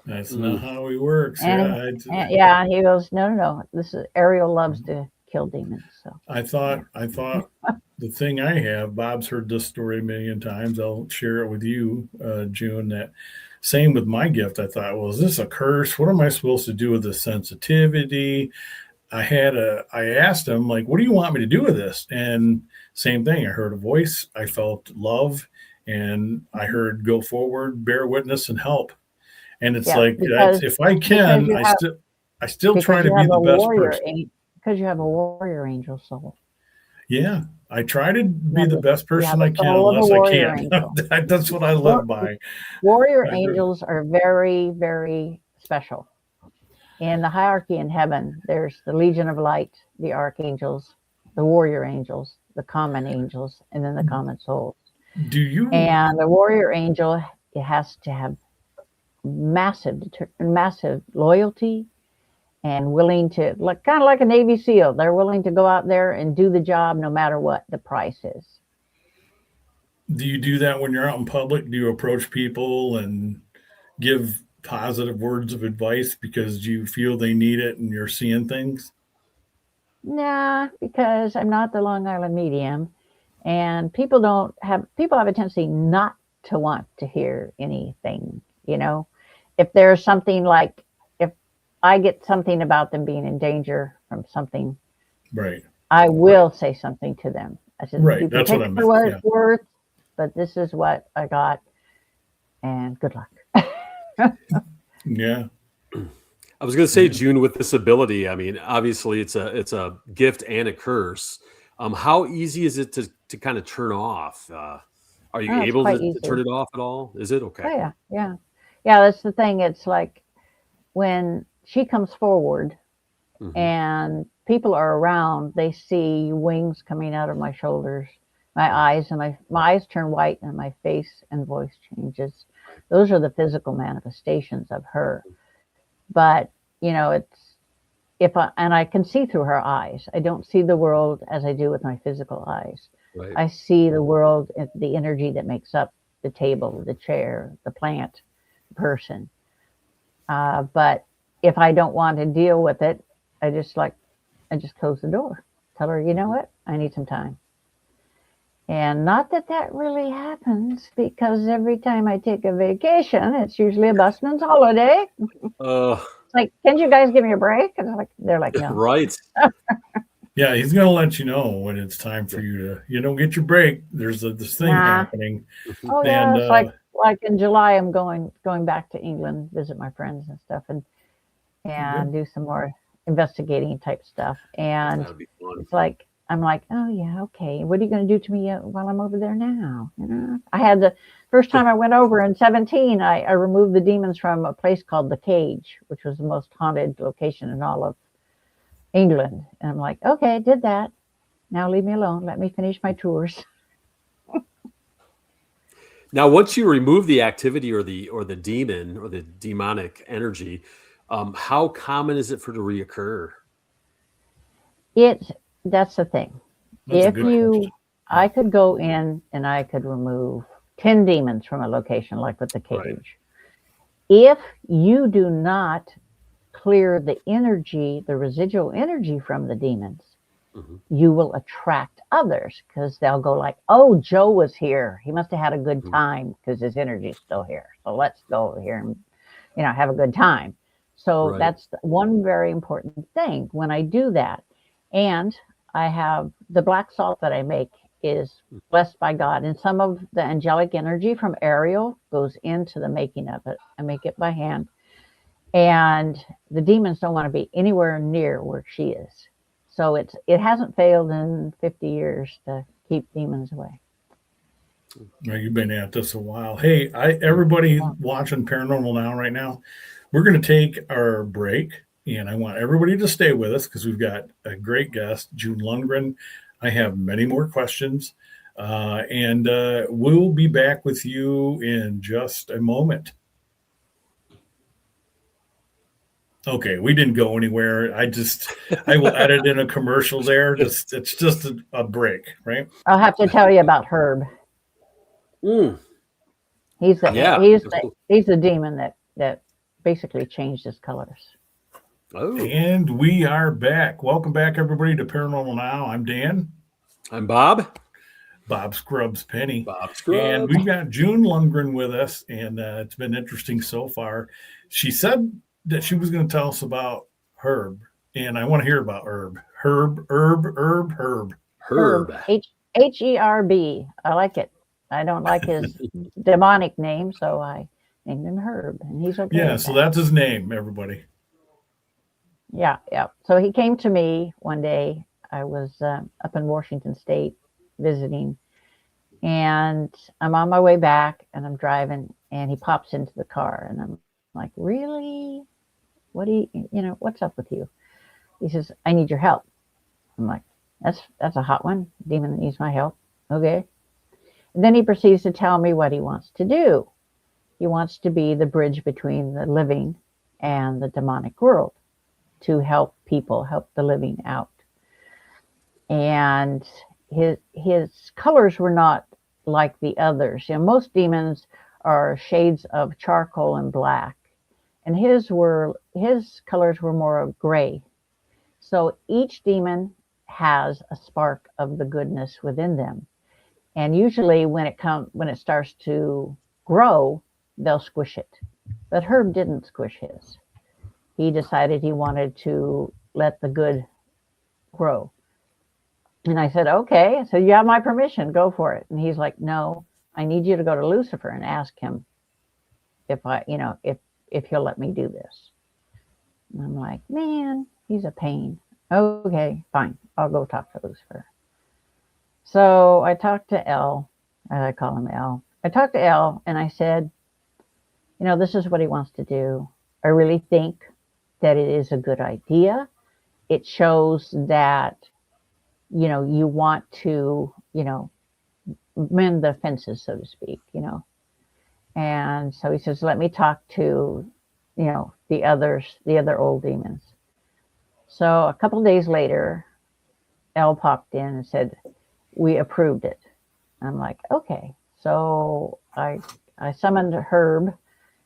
Speaker 2: That's not how he works.
Speaker 1: And and he goes, no. This is Ariel loves to kill demons. So
Speaker 2: I thought the thing I have, Bob's heard this story a million times. I'll share it with you, June. That same with my gift. I thought, well, is this a curse? What am I supposed to do with this sensitivity? I asked him, like, what do you want me to do with this? And same thing. I heard a voice. I felt love, and I heard go forward, bear witness, and help. And it's
Speaker 1: Yeah,
Speaker 2: like that's if I
Speaker 1: because
Speaker 2: can,
Speaker 1: you have
Speaker 2: I still try
Speaker 1: because
Speaker 2: to
Speaker 1: you
Speaker 2: be
Speaker 1: have
Speaker 2: the
Speaker 1: a
Speaker 2: best
Speaker 1: warrior
Speaker 2: person.
Speaker 1: because you have a warrior angel soul.
Speaker 2: Yeah, I try to
Speaker 1: You
Speaker 2: be
Speaker 1: have
Speaker 2: the
Speaker 1: the
Speaker 2: best
Speaker 1: you have
Speaker 2: person
Speaker 1: the
Speaker 2: I can,
Speaker 1: soul of a
Speaker 2: unless I
Speaker 1: warrior
Speaker 2: can.
Speaker 1: angel.
Speaker 2: That's what I live by.
Speaker 1: Warrior
Speaker 2: I agree.
Speaker 1: angels are very, very special. In the hierarchy in heaven, there's the Legion of Light, the archangels, the warrior angels, the common angels, and then the common souls.
Speaker 2: Do you?
Speaker 1: And the warrior angel, it has to have massive loyalty and willing to, like kind of like a Navy SEAL. They're willing to go out there and do the job no matter what the price is.
Speaker 2: Do you do that when you're out in public? Do you approach people and give positive words of advice because you feel they need it and you're seeing things?
Speaker 1: Nah, because I'm not the Long Island medium, and people have a tendency not to want to hear anything. You know, if there's something like if I get something about them being in danger from something,
Speaker 2: Right.
Speaker 1: I will say something to them. I said,
Speaker 2: Right.
Speaker 1: you can
Speaker 2: That's what
Speaker 1: take
Speaker 2: I
Speaker 1: it for
Speaker 2: meant.
Speaker 1: what
Speaker 2: Yeah.
Speaker 1: it's worth, but this is what I got, and good luck.
Speaker 2: Yeah.
Speaker 3: I was going to say,
Speaker 2: Yeah.
Speaker 3: June, with this ability, I mean, obviously it's a gift and a curse. How easy is it to kind of turn off? Are you
Speaker 1: Oh, it's
Speaker 3: able
Speaker 1: quite
Speaker 3: to turn
Speaker 1: easy.
Speaker 3: it off at all? Is it okay?
Speaker 1: Oh yeah, yeah, yeah. That's the thing. It's like when she comes forward
Speaker 3: Hmm.
Speaker 1: and people are around, they see wings coming out of my shoulders, my eyes, and my eyes turn white, and my face and voice changes. Those are the physical manifestations of her. But it's and I can see through her eyes. I don't see the world as I do with my physical eyes.
Speaker 3: Right.
Speaker 1: I see the world, the energy that makes up the table, the chair, the plant, the person. But if I don't want to deal with it, I just close the door. Tell her, you know
Speaker 3: Mhm.
Speaker 1: what? I need some time. And not that that really happens because every time I take a vacation, it's usually a busman's holiday.
Speaker 3: Uh,
Speaker 1: It's like, can't you guys give me a break? And they're like, no.
Speaker 3: right.
Speaker 2: Yeah. He's going to let you know when it's time for you to, get your break. There's this thing
Speaker 1: Nah.
Speaker 2: happening.
Speaker 3: Mhm.
Speaker 1: Oh yeah,
Speaker 2: And
Speaker 1: it's like in July I'm going back to England, visit my friends and stuff, and
Speaker 2: good.
Speaker 1: do some more investigating type stuff. And
Speaker 3: That'd be fun.
Speaker 1: it's like I'm like, oh yeah, okay. What are you going to do to me while I'm over there now? I had the first time I went over in 17. I removed the demons from a place called the Cage, which was the most haunted location in all of England. And I'm like, okay, I did that. Now leave me alone. Let me finish my tours.
Speaker 3: Now, once you remove the activity or the demon or the demonic energy, how common is it for it to reoccur?
Speaker 1: It That's the thing.
Speaker 2: That's a
Speaker 1: If
Speaker 2: good question.
Speaker 1: you, I could go in and I could remove 10 demons from a location, like with the
Speaker 3: Right.
Speaker 1: Cage. If you do not clear the energy, the residual energy from the demons,
Speaker 3: Hmm.
Speaker 1: you will attract others because they'll go like, oh, Joe was here. He must have had a good time because his energy's still here. So let's go over here and, have a good time. So
Speaker 3: Right.
Speaker 1: that's one very important thing when I do that. And I have the black salt that I make is blessed by God. And some of the angelic energy from Ariel goes into the making of it. I make it by hand. And the demons don't want to be anywhere near where she is. So it hasn't failed in 50 years to keep demons away.
Speaker 2: Now, you've been at this a while. Hey, everybody watching Paranormal Now right now, we're going to take our break, and I want everybody to stay with us because we've got a great guest, June Lundgren. I have many more questions, and we'll be back with you in just a moment. Okay, we didn't go anywhere. I will edit in a commercial there. It's just a break, right?
Speaker 1: I'll have to tell you about Herb.
Speaker 3: Mm,
Speaker 1: He's the
Speaker 3: yeah.
Speaker 1: he's the demon that basically changed his colors.
Speaker 3: Oh,
Speaker 2: And we are back. Welcome back, everybody, to Paranormal Now. I'm Dan.
Speaker 3: I'm Bob.
Speaker 2: Bob Scrubs Penny.
Speaker 3: Bob
Speaker 2: And
Speaker 3: Scrubs.
Speaker 2: we've got June Lundgren with us, and it's been interesting so far. She said that she was going to tell us about Herb, and I want to hear about Herb. Herb.
Speaker 3: Herb.
Speaker 1: Herb. I like it. I don't like his demonic name, so I named him Herb, and he's okay.
Speaker 2: Yeah,
Speaker 1: with
Speaker 2: so
Speaker 1: that.
Speaker 2: that's his name, everybody.
Speaker 1: Yeah. So he came to me one day. I was up in Washington State visiting, and I'm on my way back, and I'm driving, and he pops into the car, and I'm like, really? What do you, what's up with you? He says, I need your help. I'm like, that's a hot one. Demon that needs my help. Okay. And then he proceeds to tell me what he wants to do. He wants to be the bridge between the living and the demonic world to help people, help the living out. And his colors were not like the others. Most demons are shades of charcoal and black, and his colors were more of gray. So each demon has a spark of the goodness within them. And usually when it starts to grow, they'll squish it. But Herb didn't squish his. He decided he wanted to let the good grow. And I said, okay. So you have my permission, go for it. And he's like, no, I need you to go to Lucifer and ask him if he'll let me do this. And I'm like, man, he's a pain. Okay, fine. I'll go talk to Lucifer. So I talked to Elle. I call him Elle. I talked to Elle and I said, this is what he wants to do. I really think that it is a good idea. It shows that, you want to, mend the fences, so to speak, And so he says, let me talk to, the other old demons. So a couple of days later, Elle popped in and said, we approved it. I'm like, okay. So I summoned Herb.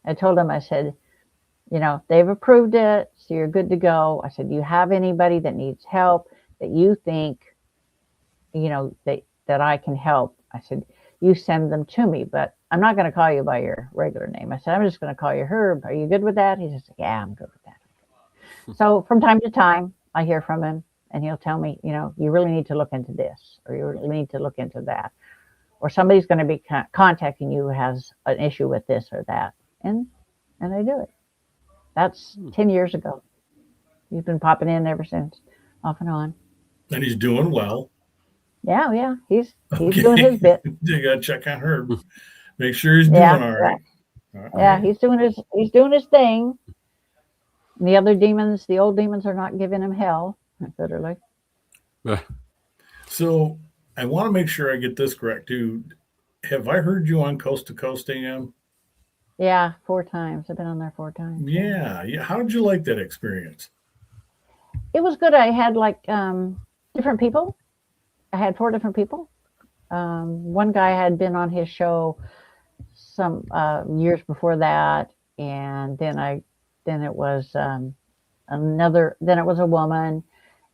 Speaker 1: I told him, I said, they've approved it, so you're good to go. I said, do you have anybody that needs help that you think, that I can help? I said, you send them to me, but I'm not going to call you by your regular name. I said, I'm just going to call you Herb. Are you good with that? He says, yeah, I'm good with that. So from time to time, I hear from him, and he'll tell me, you really need to look into this, or you really need to look into that, or somebody's going to be contacting you who has an issue with this or that, and I do it. That's 10 years ago. He's been popping in ever since, off and on.
Speaker 2: And he's doing well.
Speaker 1: Yeah. He's doing his bit.
Speaker 2: You got to check on Herb. Make sure he's doing all right.
Speaker 1: Yeah, he's doing his thing. And the other demons, the old demons, are not giving him hell, literally.
Speaker 2: So I want to make sure I get this correct too. Have I heard you on Coast to Coast AM?
Speaker 1: Yeah, 4 times. I've been on there 4 times.
Speaker 2: Yeah. How did you like that experience?
Speaker 1: It was good. I had different people. I had 4 different people. One guy had been on his show some years before that, and then it was then it was a woman,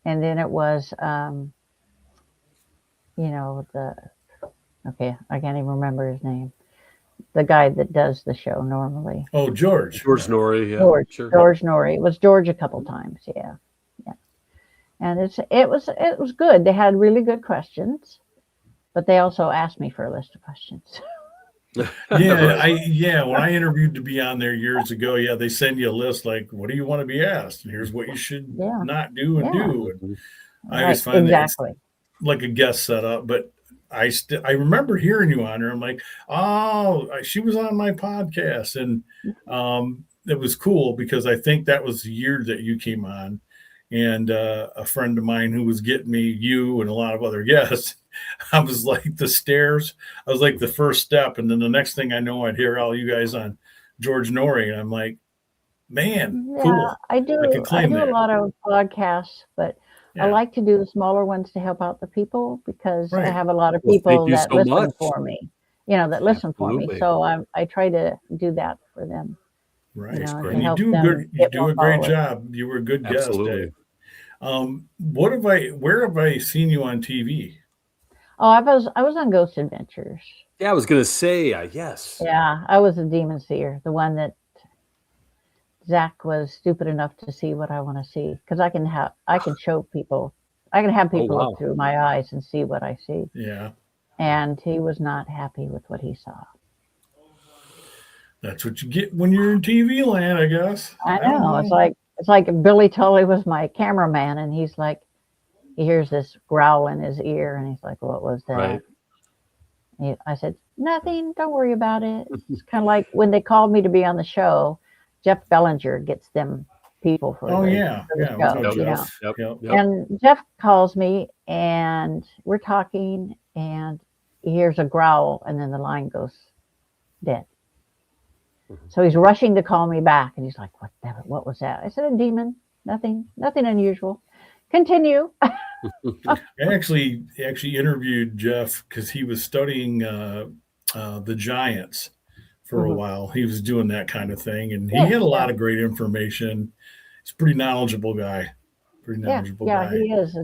Speaker 1: and then it was I can't even remember his name. The guy that does the show normally.
Speaker 2: Oh, George
Speaker 3: Norrie. Yeah,
Speaker 1: George Norrie. It was George a couple times. Yeah. And it was good. They had really good questions, but they also asked me for a list of questions.
Speaker 2: Yeah, when I interviewed to be on there years ago, they send you a list like, what do you want to be asked? And here's what you should not do and do. And I always find that it's like a guest setup, but I remember hearing you on there. I'm like, oh, she was on my podcast. And it was cool because I think that was the year that you came on. And a friend of mine who was getting me, you and a lot of other guests, I was like the stairs. I was like the first step. And then the next thing I know, I'd hear all you guys on George Norrie. And I'm like, man, cool.
Speaker 1: I do a lot of podcasts, but I like to do the smaller ones to help out the people because I have a lot of people that listen for me, that listen for me. So I try to do that for them.
Speaker 2: Right. And you do a great job. You were a good guest, Dave. Where have I seen you on TV?
Speaker 1: Oh, I was on Ghost Adventures.
Speaker 3: Yeah, I was gonna say yes.
Speaker 1: Yeah, I was a demon seer, the one that Zach was stupid enough to see what I want to see because I can show people, I can have
Speaker 3: Oh
Speaker 1: people look
Speaker 3: wow.
Speaker 1: through my eyes and see what I see,
Speaker 2: Yeah,
Speaker 1: and he was not happy with what he saw.
Speaker 2: that's what you get when you're in TV land, I guess.
Speaker 1: I
Speaker 2: I don't
Speaker 1: know.
Speaker 2: know.
Speaker 1: It's like Billy Tully was my cameraman, and he's like, he hears this growl in his ear, and he's like, "What was
Speaker 3: Right.
Speaker 1: that?" I said, "Nothing. Don't worry about it." It's kind of like when they called me to be on the show. Jeff Bellinger gets them people
Speaker 2: Oh yeah,
Speaker 1: for the
Speaker 2: yeah, we know
Speaker 1: show,
Speaker 3: Yep.
Speaker 1: you know.
Speaker 2: Jeff.
Speaker 3: Yep.
Speaker 2: Yep.
Speaker 3: Yep.
Speaker 1: And Jeff calls me, and we're talking, and he hears a growl, and then the line goes dead.
Speaker 3: Mhm.
Speaker 1: So he's rushing to call me back, and he's like, What was that?" I said, "A demon. Nothing unusual. Continue."
Speaker 2: I actually interviewed Jeff because he was studying the Giants for a
Speaker 1: Mhm.
Speaker 2: while. He was doing that kind of thing, and he
Speaker 1: Yeah,
Speaker 2: had a
Speaker 1: yeah,
Speaker 2: lot of great information. He's a pretty knowledgeable guy. Pretty
Speaker 1: yeah,
Speaker 2: knowledgeable
Speaker 1: yeah.
Speaker 2: guy.
Speaker 1: He is.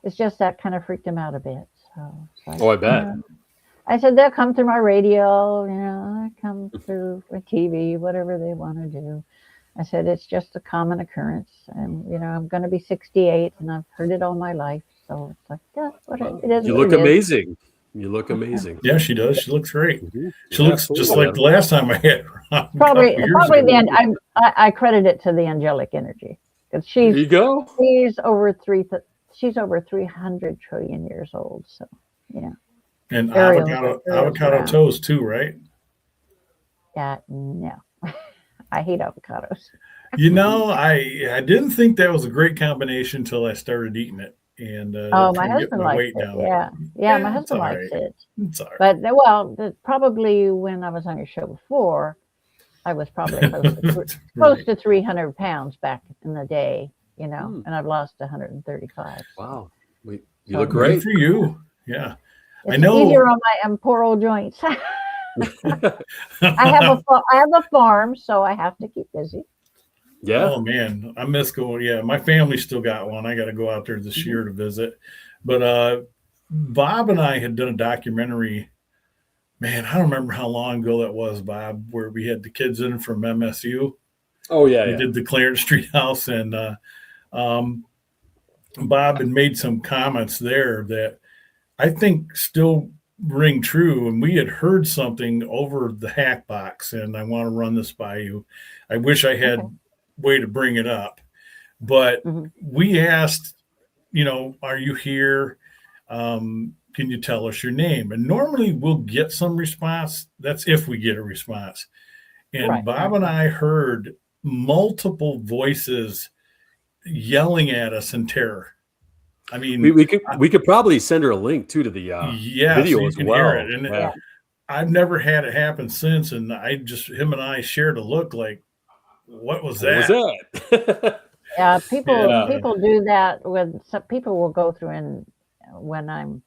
Speaker 1: It's just that kind of freaked him out a bit. So it's like,
Speaker 3: Oh, I bet.
Speaker 1: I said they'll come through my radio, come through my TV, whatever they want to do. I said it's just a common occurrence, and I'm going to be 68, and I've heard it all my life. So it's like, yeah,
Speaker 3: Well,
Speaker 1: it is
Speaker 3: you
Speaker 1: what
Speaker 3: look
Speaker 1: it is.
Speaker 3: amazing. You look amazing.
Speaker 2: Yeah, she does. She looks great. She
Speaker 3: Yeah,
Speaker 2: looks just
Speaker 3: absolutely.
Speaker 2: like the last time I had her on a
Speaker 1: Probably,
Speaker 2: couple years
Speaker 1: probably
Speaker 2: ago.
Speaker 1: the end. I credit it to the angelic energy because
Speaker 3: There you go.
Speaker 1: she's over she's over 300 trillion years old. So yeah,
Speaker 2: And
Speaker 1: Ariel's
Speaker 2: avocado
Speaker 1: around.
Speaker 2: toast too, right?
Speaker 1: Yeah, no, I hate avocados.
Speaker 2: You know, I didn't think that was a great combination until I started eating it and
Speaker 1: Oh, my
Speaker 2: trying to get
Speaker 1: husband
Speaker 2: my
Speaker 1: likes
Speaker 2: weight
Speaker 1: it.
Speaker 2: down.
Speaker 1: Yeah, yeah, my
Speaker 2: Yeah, it's
Speaker 1: husband
Speaker 2: all
Speaker 1: likes
Speaker 2: right.
Speaker 1: it.
Speaker 2: It's all
Speaker 1: But well, probably when I was on your show before, I was probably close
Speaker 2: right.
Speaker 1: to 300 pounds back in the day,
Speaker 3: Hmm.
Speaker 1: and I've lost 135.
Speaker 3: Wow. You
Speaker 1: So
Speaker 3: look
Speaker 2: Good
Speaker 3: great.
Speaker 2: for you. Yeah. I
Speaker 1: it's
Speaker 2: know.
Speaker 1: easier on my poor old joints. I have a farm, so I have to keep busy.
Speaker 3: Yeah.
Speaker 2: Oh man, I miss going. Yeah, my family still got one. I got to go out there this
Speaker 1: Mhm.
Speaker 2: year to visit. But Bob and I had done a documentary. Man, I don't remember how long ago that was, Bob, where we had the kids in from MSU.
Speaker 3: Oh yeah,
Speaker 2: We
Speaker 3: yeah.
Speaker 2: did the Clarence Street House, and um, Bob had made some comments there that I think still ring true. And we had heard something over the hack box, and I want to run this by you. I wish I
Speaker 1: Okay.
Speaker 2: had way to bring it up, but
Speaker 1: Hmm.
Speaker 2: we asked, are you here? Can you tell us your name? And normally we'll get some response. That's if we get a response. And
Speaker 1: Right,
Speaker 2: Bob
Speaker 1: right,
Speaker 2: and
Speaker 1: right.
Speaker 2: I heard multiple voices yelling at us in terror. I
Speaker 3: We
Speaker 2: mean,
Speaker 3: we could we could probably send her a link too to the
Speaker 2: yeah, so
Speaker 3: video
Speaker 2: you
Speaker 3: as
Speaker 2: can hear
Speaker 3: well.
Speaker 2: it. And
Speaker 3: Yeah.
Speaker 1: Yeah,
Speaker 2: I've never had it happen since. And him and I shared a look like, what was
Speaker 3: What was
Speaker 2: that?
Speaker 3: that?
Speaker 1: yeah.
Speaker 3: Yeah.
Speaker 1: People do that when some people will go through and when I'm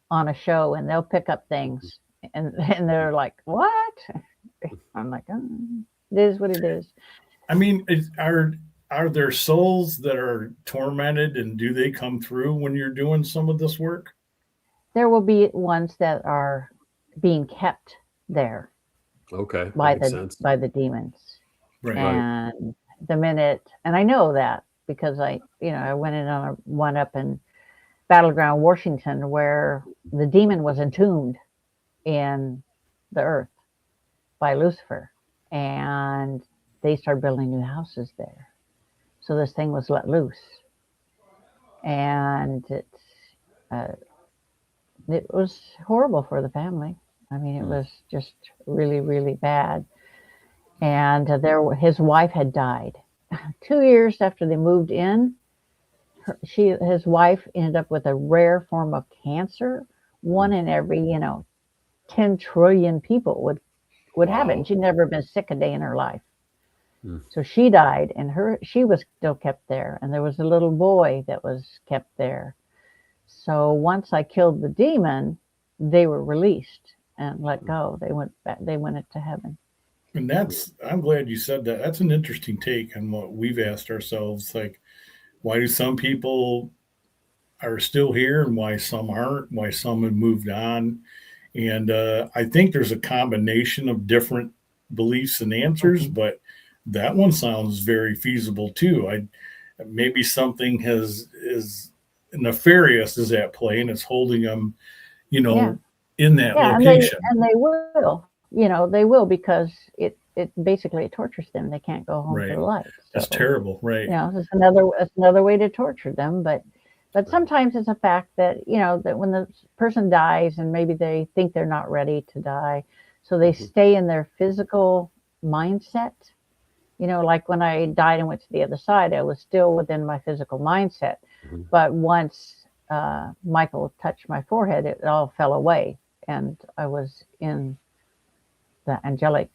Speaker 1: on a show and they'll pick up things and they're like, "What?" I'm like, oh, "It is what it is."
Speaker 2: I mean, are there souls that are tormented, and do they come through when you're doing some of this work?
Speaker 1: There will be ones that are being kept there
Speaker 3: Okay, that makes sense.
Speaker 1: by the demons.
Speaker 2: Right.
Speaker 3: Right.
Speaker 1: And the minute, and I know that because I went in on one up in Battleground, Washington, where the demon was entombed in the earth by Lucifer, and they started building new houses there. So this thing was let loose, and uh, it was horrible for the family. I mean, it
Speaker 3: Hmm.
Speaker 1: was just really, really bad. And his wife had died 2 years after they moved in. His wife ended up with a rare form of cancer. One in every 10 trillion people would have it. And
Speaker 2: Wow.
Speaker 1: she'd never been sick a day in her life.
Speaker 3: Hmm.
Speaker 1: So she died, and she was still kept there, and there was a little boy that was kept there. So once I killed the demon, they were released and let go. They went back. They went into heaven.
Speaker 2: And I'm glad you said that. That's an interesting take on what we've asked ourselves. Like, why do some people are still here and why some aren't, why some have moved on. And I think there's a combination of different beliefs and answers,
Speaker 1: Mhm.
Speaker 2: but that one sounds very feasible too. I maybe something has is nefarious is at play and it's holding them, you
Speaker 1: Yeah.
Speaker 2: know, in that
Speaker 1: Yeah,
Speaker 2: location.
Speaker 1: and they will, they will because it basically it tortures them. They can't go home to
Speaker 2: Right.
Speaker 1: the light.
Speaker 2: That's
Speaker 1: So,
Speaker 2: terrible. Right.
Speaker 1: it's another way to torture them. But sometimes it's a fact that that when the person dies and maybe they think they're not ready to die, so they
Speaker 3: Mhm.
Speaker 1: stay in their physical mindset. Like when I died and went to the other side, I was still within my physical mindset.
Speaker 3: Mhm.
Speaker 1: But once Michael touched my forehead, it all fell away, and I was in the angelic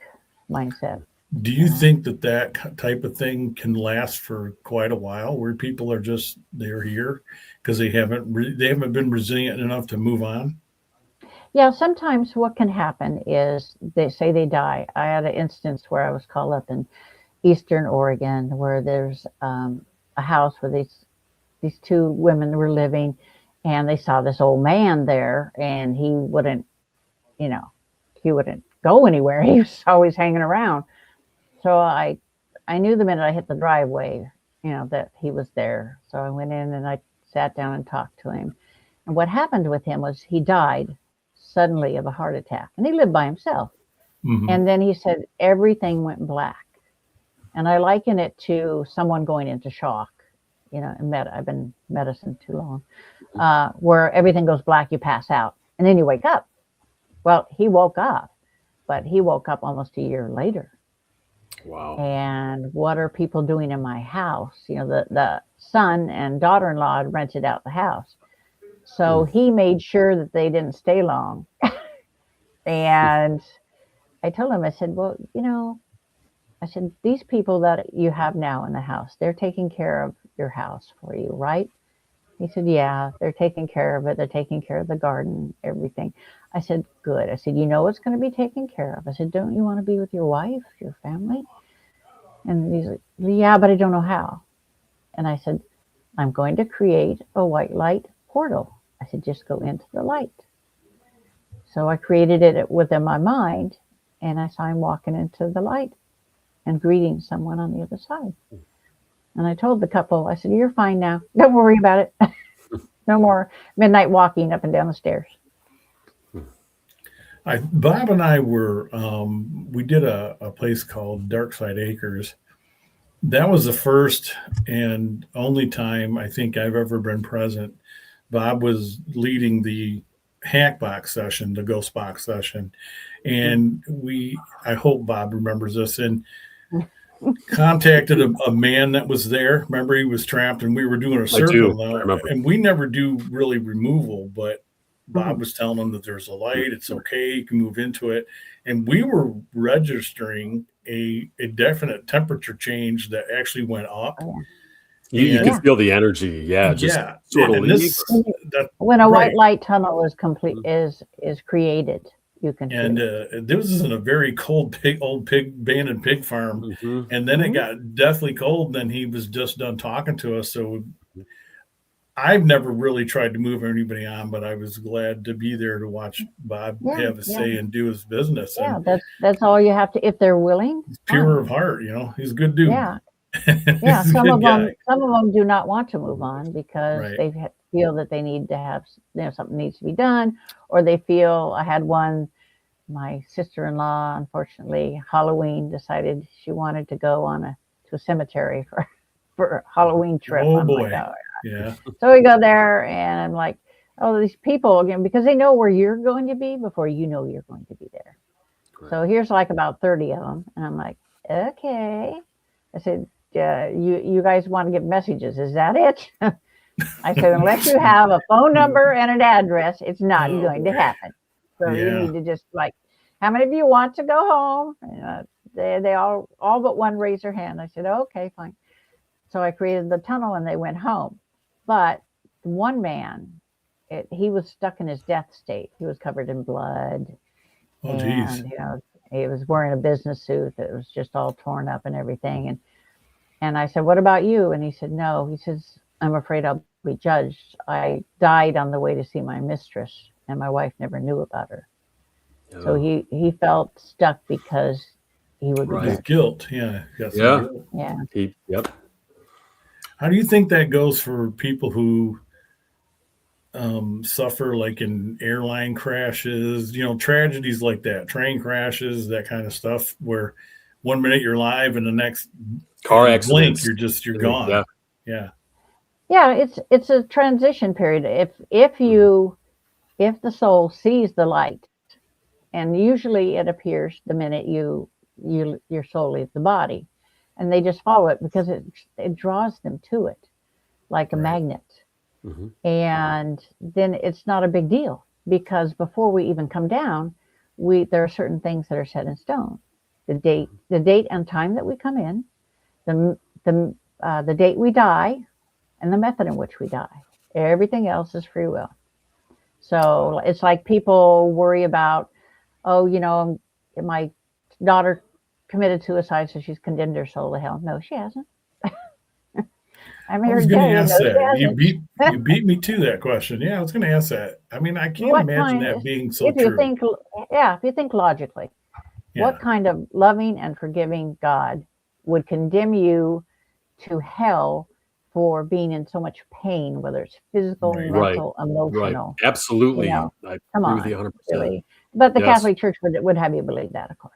Speaker 1: mindset.
Speaker 2: Do
Speaker 1: You
Speaker 2: you
Speaker 1: know.
Speaker 2: think that type of thing can last for quite a while, where people are just they're here because they haven't been resilient enough to move on?
Speaker 1: Yeah, sometimes what can happen is they say they die. I had an instance where I was called up in Eastern Oregon, where there's a house where these two women were living, and they saw this old man there, and you know, he wouldn't go anywhere. He was always hanging around. So I knew the minute I hit the driveway, that he was there. So I went in and I sat down and talked to him. And what happened with him was he died suddenly of a heart attack, and he lived by himself.
Speaker 2: Hmm.
Speaker 1: And then he said everything went black. And I liken it to someone going into shock. I've been medicine too long, where everything goes black, you pass out, and then you wake up. Well, he woke up, but he woke up almost a year later.
Speaker 3: Wow.
Speaker 1: And what are people doing in my house? The son and daughter-in-law had rented out the house. So
Speaker 3: Mm.
Speaker 1: he made sure that they didn't stay long. And I told him, I said, well, I said, these people that you have now in the house, they're taking care of your house for you, right? He said, yeah, they're taking care of it. They're taking care of the garden, everything. I said, good. I said, you know it's going to be taken care of. I said, don't you want to be with your wife, your family? And he's like, yeah, but I don't know how. And I said, I'm going to create a white light portal. I said, just go into the light. So I created it within my mind, and I saw him walking into the light and greeting someone on the other side. And I told the couple, I said, you're fine now. Don't worry about it. No more midnight walking up and down the stairs.
Speaker 2: Bob and I were we did a place called Darkside Acres. That was the first and only time I think I've ever been present. Bob was leading the hack box session, the ghost box session, and I hope Bob remembers this, and contacted a man that was there. Remember, he was trapped, and we were doing a
Speaker 3: I do.
Speaker 2: circle
Speaker 3: I
Speaker 2: now,
Speaker 3: remember.
Speaker 2: and we never do really removal, but Bob
Speaker 1: Mhm.
Speaker 2: was telling him that there's a light, it's okay, you can move into it, and we were registering a definite temperature change that actually went up,
Speaker 1: Oh,
Speaker 3: You can
Speaker 1: yeah.
Speaker 2: and
Speaker 3: feel the energy. Yeah, just
Speaker 2: yeah,
Speaker 3: sort of
Speaker 2: and
Speaker 3: leave.
Speaker 2: this
Speaker 1: Yeah.
Speaker 2: that
Speaker 1: When a white
Speaker 2: right.
Speaker 1: light tunnel is complete
Speaker 3: Mhm.
Speaker 1: is created, you can
Speaker 2: And
Speaker 1: feel it.
Speaker 2: this was in a very cold old pig abandoned pig farm,
Speaker 3: Mhm.
Speaker 2: and then it
Speaker 1: Hmm.
Speaker 2: got deathly cold. Then he was just done talking to us, so I've never really tried to move anybody on, but I was glad to be there to watch Bob
Speaker 1: Yeah,
Speaker 2: have his
Speaker 1: yeah,
Speaker 2: say and do his business.
Speaker 1: yeah.
Speaker 2: And
Speaker 1: That's all you have to. If they're willing,
Speaker 2: he's pure
Speaker 1: fine.
Speaker 2: of heart, he's a good dude.
Speaker 1: Yeah, yeah.
Speaker 2: He's a good guy,
Speaker 1: Some of them do not want to move on because
Speaker 2: right?
Speaker 1: they feel that they need to have something needs to be done, or they feel. I had one. My sister-in-law, unfortunately, Halloween decided she wanted to go to a cemetery for a Halloween trip.
Speaker 2: Oh
Speaker 1: I'm like,
Speaker 2: boy,
Speaker 1: oh.
Speaker 2: yeah,
Speaker 1: So we go there, and I'm like, oh, these people again, because they know where you're going to be before you know you're going to be there.
Speaker 3: Right.
Speaker 1: So here's like about 30 of them, and I'm like, okay. I said, you guys want to get messages? Is that it? I said, unless you have a phone number and an address, it's not
Speaker 2: oh
Speaker 1: going to
Speaker 2: boy,
Speaker 1: happen. So you
Speaker 2: yeah.
Speaker 1: need to just like, how many of you want to go home? They all but one raised their hand. I said, okay, fine. So I created the tunnel and they went home. But one man, he was stuck in his death state. He was covered in blood,
Speaker 2: Oh geez,
Speaker 1: and he was wearing a business suit that was just all torn up and everything. And I said, what about you? And he said, no. He says, I'm afraid I'll be judged. I died on the way to see my mistress, and my wife never knew about her. So
Speaker 3: Oh,
Speaker 1: he felt stuck because he would be
Speaker 3: right.
Speaker 2: His
Speaker 1: judged.
Speaker 2: guilt. Yeah. Got some
Speaker 3: Yeah.
Speaker 2: guilt.
Speaker 1: Yeah.
Speaker 3: Yep.
Speaker 2: How do you think that goes for people who suffer like in airline crashes, tragedies like that, train crashes, that kind of stuff, where one minute you're live and the next,
Speaker 3: Car
Speaker 2: in a blink,
Speaker 3: accidents.
Speaker 2: you're
Speaker 3: Yeah.
Speaker 2: gone. Yeah.
Speaker 1: Yeah, it's a transition period. If the soul sees the light, and usually it appears the minute your soul leaves the body, and they just follow it because it draws them to it like a
Speaker 2: Right.
Speaker 1: magnet.
Speaker 3: Mhm.
Speaker 1: And then it's not a big deal because before we even come down, there are certain things that are set in stone. The date and time that we come in, the date we die, and the method in which we die. Everything else is free will. So it's like people worry about, oh, my daughter committed suicide, so she's condemned her soul to hell. No, she hasn't. I'm
Speaker 2: I
Speaker 1: here
Speaker 2: was
Speaker 1: to
Speaker 2: going
Speaker 1: tell
Speaker 2: to
Speaker 1: you,
Speaker 2: ask
Speaker 1: no, she
Speaker 2: that. You
Speaker 1: hasn't.
Speaker 2: beat you beat me to that question. Yeah, I was going to ask that. I mean, I can't
Speaker 1: What
Speaker 2: imagine
Speaker 1: kind?
Speaker 2: that being so
Speaker 1: If you
Speaker 2: true.
Speaker 1: think, yeah, if you think logically, what
Speaker 2: Yeah.
Speaker 1: kind of loving and forgiving God would condemn you to hell for being in so much pain, whether it's physical,
Speaker 2: Right.
Speaker 3: Right.
Speaker 1: mental,
Speaker 3: Right.
Speaker 1: emotional?
Speaker 3: Absolutely. I
Speaker 1: Come
Speaker 3: agree with you
Speaker 1: on,
Speaker 3: 100%.
Speaker 1: really. But the
Speaker 3: Yes.
Speaker 1: Catholic Church would have you believe that, of course.